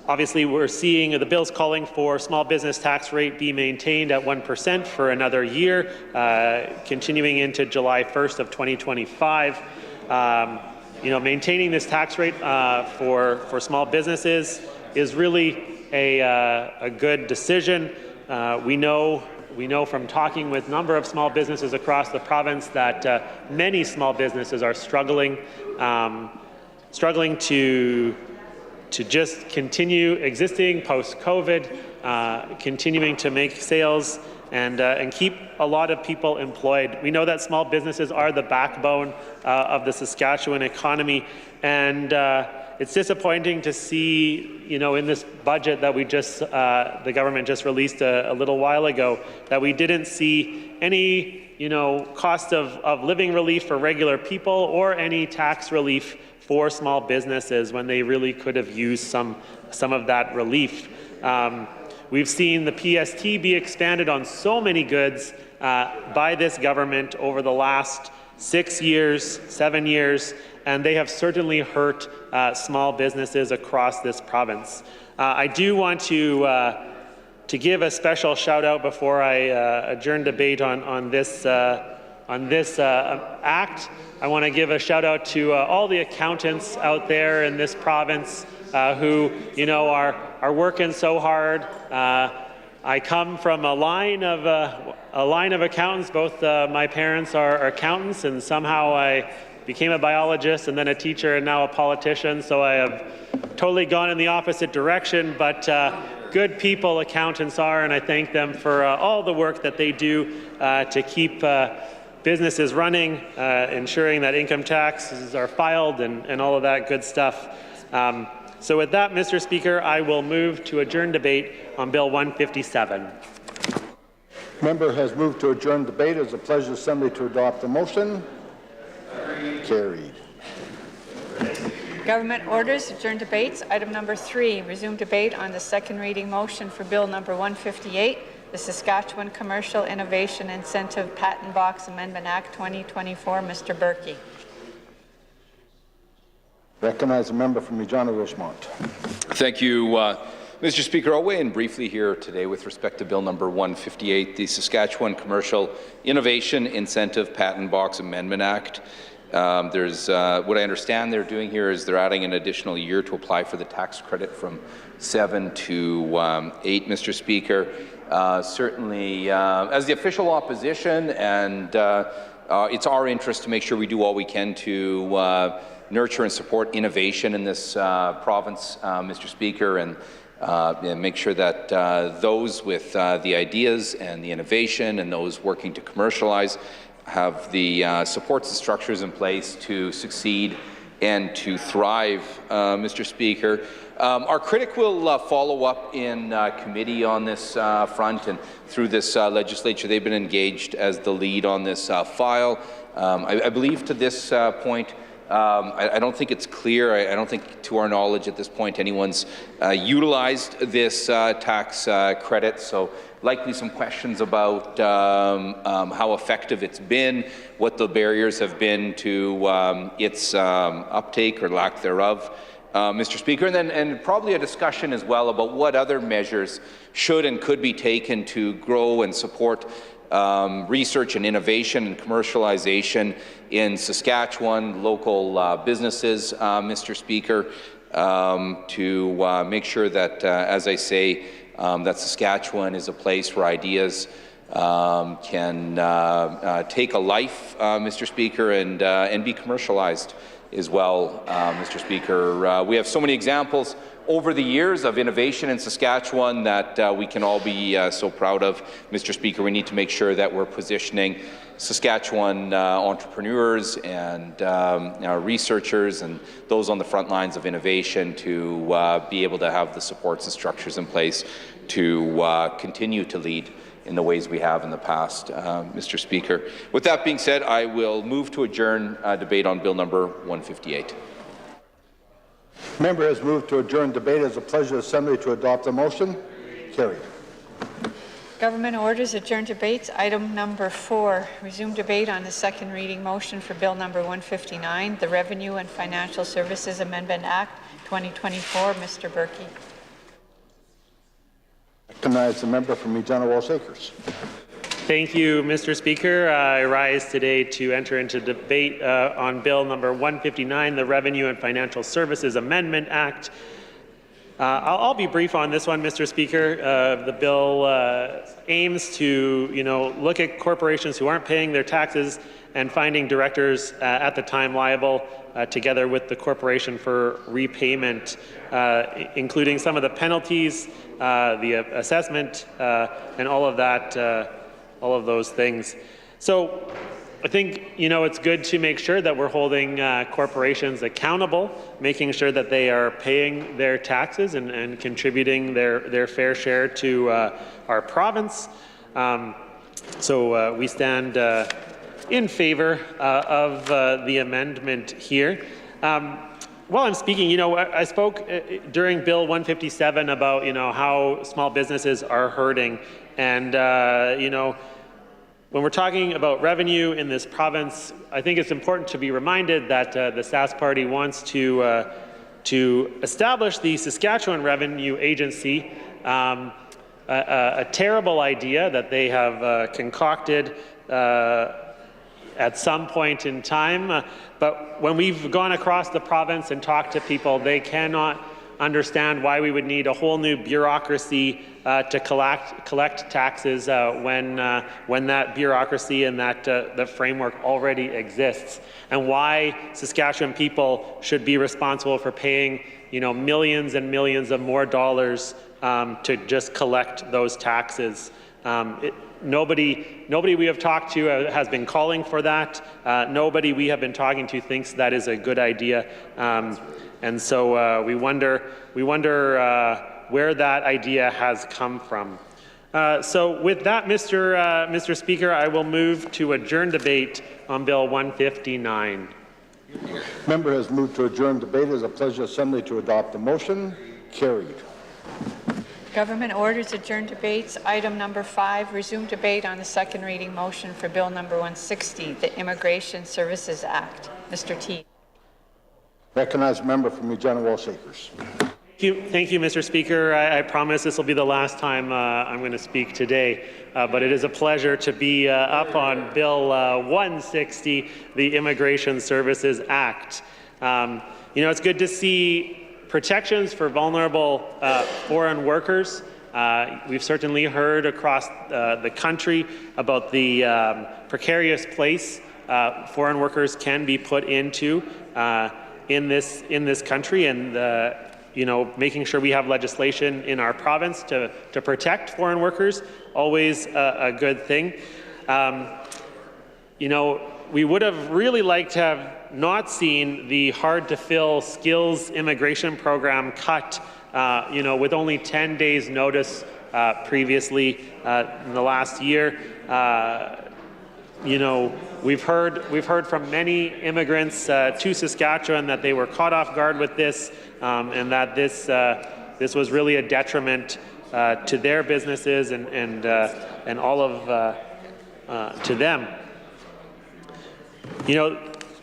Obviously, we're seeing the bill's calling for small business tax rate be maintained at 1% for another year, continuing into July 1st of 2025. Maintaining this tax rate for small businesses is really a good decision. We know from talking with a number of small businesses across the province that many small businesses are struggling to just continue existing post-COVID, continuing to make sales and keep a lot of people employed. We know that small businesses are the backbone of the Saskatchewan economy, and it's disappointing to see, in this budget that the government just released a little while ago, that we didn't see any, cost of living relief for regular people or any tax relief for small businesses when they really could have used some of that relief. We've seen the PST be expanded on so many goods by this government over the last 6 years, 7 years, and they have certainly hurt small businesses across this province. I do want to give a special shout out before I adjourn debate on this act. I want to give a shout out to all the accountants out there in this province who, are working so hard. I come from a line of accountants. Both my parents are accountants, and somehow I became a biologist and then a teacher and now a politician. So I have totally gone in the opposite direction. But good people accountants are, and I thank them for all the work that they do to keep businesses running, ensuring that income taxes are filed and all of that good stuff. So with that, Mr. Speaker, I will move to adjourn debate on Bill 157. Member has moved to adjourn debate. It is a pleasure of the Assembly to adopt the motion. Carried. Government orders, adjourn debates. Item number 3, resume debate on the second reading motion for Bill number 158, the Saskatchewan Commercial Innovation Incentive Patent Box Amendment Act 2024. Mr. Berkey. Recognize a member from Regina Rosemont. Thank you, Mr. Speaker. I'll weigh in briefly here today with respect to Bill number 158, the Saskatchewan Commercial Innovation Incentive Patent Box Amendment Act. There's what I understand they're doing here is they're adding an additional year to apply for the tax credit from 7 to 8, Mr. Speaker. Certainly, as the official opposition, and it's our interest to make sure we do all we can to nurture and support innovation in this province, Mr. Speaker, and make sure that those with the ideas and the innovation and those working to commercialize have the supports and structures in place to succeed and to thrive, Mr. Speaker. Our critic will follow up in committee on this front, and through this legislature they've been engaged as the lead on this file. I believe to this point I don't think it's clear. I don't think, to our knowledge at this point, anyone's utilized this tax credit. So likely some questions about how effective it's been, what the barriers have been to its uptake or lack thereof, Mr. Speaker, and probably a discussion as well about what other measures should and could be taken to grow and support research and innovation and commercialization in Saskatchewan, local businesses, Mr. Speaker, to make sure that, as I say, that Saskatchewan is a place where ideas can take a life, Mr. Speaker, and be commercialized as well, Mr. Speaker. We have so many examples over the years of innovation in Saskatchewan that we can all be so proud of. Mr. Speaker, we need to make sure that we're positioning Saskatchewan entrepreneurs and researchers and those on the front lines of innovation to be able to have the supports and structures in place to continue to lead in the ways we have in the past, Mr. Speaker. With that being said, I will move to adjourn debate on Bill number 158. Member has moved to adjourn debate. It is a pleasure of the Assembly to adopt the motion. Carried. Government orders, adjourn debates. Item number 4, resume debate on the second reading motion for Bill number 159, the Revenue and Financial Services Amendment Act 2024. Mr. Berkey. Recognize the member from Regina Walsh Acres. Thank you, Mr. Speaker. I rise today to enter into debate on Bill number 159, the Revenue and Financial Services Amendment Act. I'll be brief on this one, Mr. Speaker. The bill aims to, look at corporations who aren't paying their taxes and finding directors at the time liable, together with the corporation for repayment, including some of the penalties, the assessment, and all of that. All of those things. So I think, it's good to make sure that we're holding corporations accountable, making sure that they are paying their taxes and contributing their fair share to our province. So we stand in favor of the amendment here. While I'm speaking, I spoke during Bill 157 about, how small businesses are hurting. And, when we're talking about revenue in this province, I think it's important to be reminded that the Sask Party wants to establish the Saskatchewan Revenue Agency, a terrible idea that they have concocted at some point in time. But when we've gone across the province and talked to people, they cannot understand why we would need a whole new bureaucracy to collect taxes when that bureaucracy and that the framework already exists, and why Saskatchewan people should be responsible for paying millions and millions of more dollars to just collect those taxes. Nobody we have talked to has been calling for that. Nobody we have been talking to thinks that is a good idea, and so we wonder where that idea has come from. So with that, Mr. Speaker, I will move to adjourn debate on Bill 159. Member has moved to adjourn debate. It is a pleasure assembly to adopt the motion. Carried. Government orders adjourn debates. Item number 5, resume debate on the second reading motion for Bill number 160, the Immigration Services Act. Mr. T. Recognize member from Regina Walsh Acres. Thank you, Mr. Speaker. I promise this will be the last time I'm going to speak today, but it is a pleasure to be up on Bill 160, the Immigration Services Act. It's good to see protections for vulnerable foreign workers. We've certainly heard across the country about the precarious place foreign workers can be put into in this country, and making sure we have legislation in our province to protect foreign workers, always a good thing. We would have really liked to have not seen the hard-to-fill skills immigration program cut, with only 10 days notice previously in the last year. We've heard from many immigrants to Saskatchewan that they were caught off guard with this, and that this was really a detriment to their businesses and all of to them.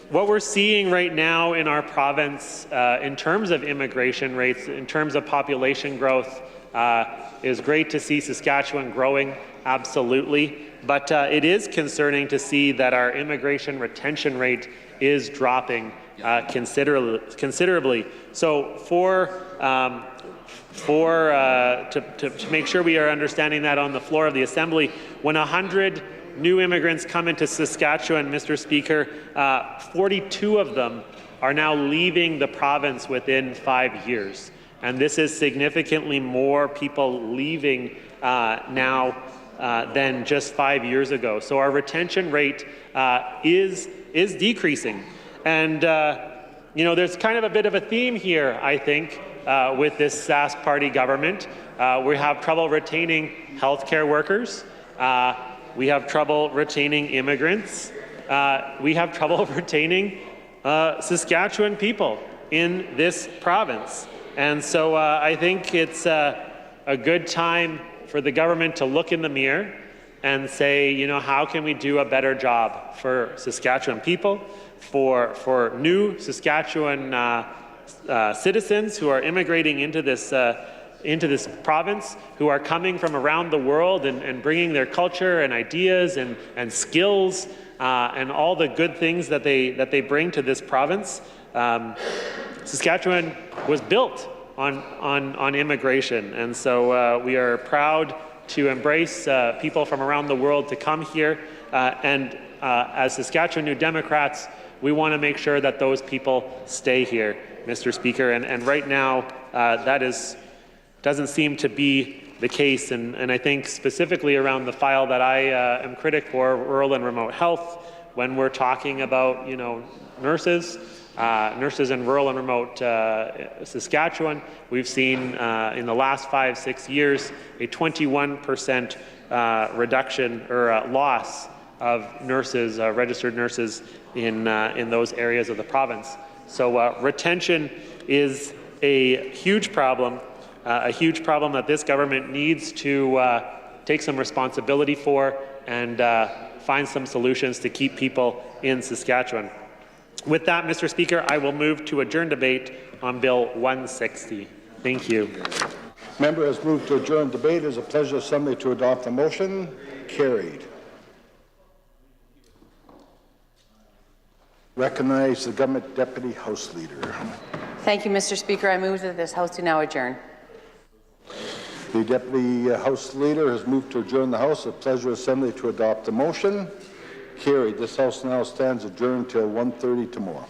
What we're seeing right now in our province in terms of immigration rates, in terms of population growth, is great to see Saskatchewan growing, absolutely. But it is concerning to see that our immigration retention rate is dropping considerably. So to make sure we are understanding that on the floor of the Assembly, when 100 new immigrants come into Saskatchewan, Mr. Speaker, 42 of them are now leaving the province within 5 years. And this is significantly more people leaving now than just 5 years ago. So our retention rate is decreasing. And there's kind of a bit of a theme here, I think, with this Sask Party government. We have trouble retaining healthcare workers. We have trouble retaining immigrants. We have trouble retaining Saskatchewan people in this province. And so I think it's a good time for the government to look in the mirror and say, how can we do a better job for Saskatchewan people, for new Saskatchewan citizens who are immigrating into this province, who are coming from around the world and bringing their culture and ideas and skills and all the good things that they bring to this province. Saskatchewan was built on immigration, and so we are proud to embrace people from around the world to come here, and as Saskatchewan New Democrats, we want to make sure that those people stay here, Mr. Speaker, and right now that doesn't seem to be the case, and I think specifically around the file that I am critic for, rural and remote health, when we're talking about nurses in rural and remote Saskatchewan, we've seen in the last 5-6 years a 21% reduction or loss of nurses, registered nurses in those areas of the province. So retention is a huge problem that this government needs to take some responsibility for and find some solutions to keep people in Saskatchewan. With that, Mr. Speaker, I will move to adjourn debate on Bill 160. Thank you. Member has moved to adjourn debate. It is a pleasure assembly to adopt the motion. Carried. Recognize the Government Deputy House Leader. Thank you, Mr. Speaker. I move that this House do now adjourn. The Deputy House Leader has moved to adjourn the House. A pleasure assembly to adopt the motion. Carried. This House now stands adjourned till 1:30 tomorrow.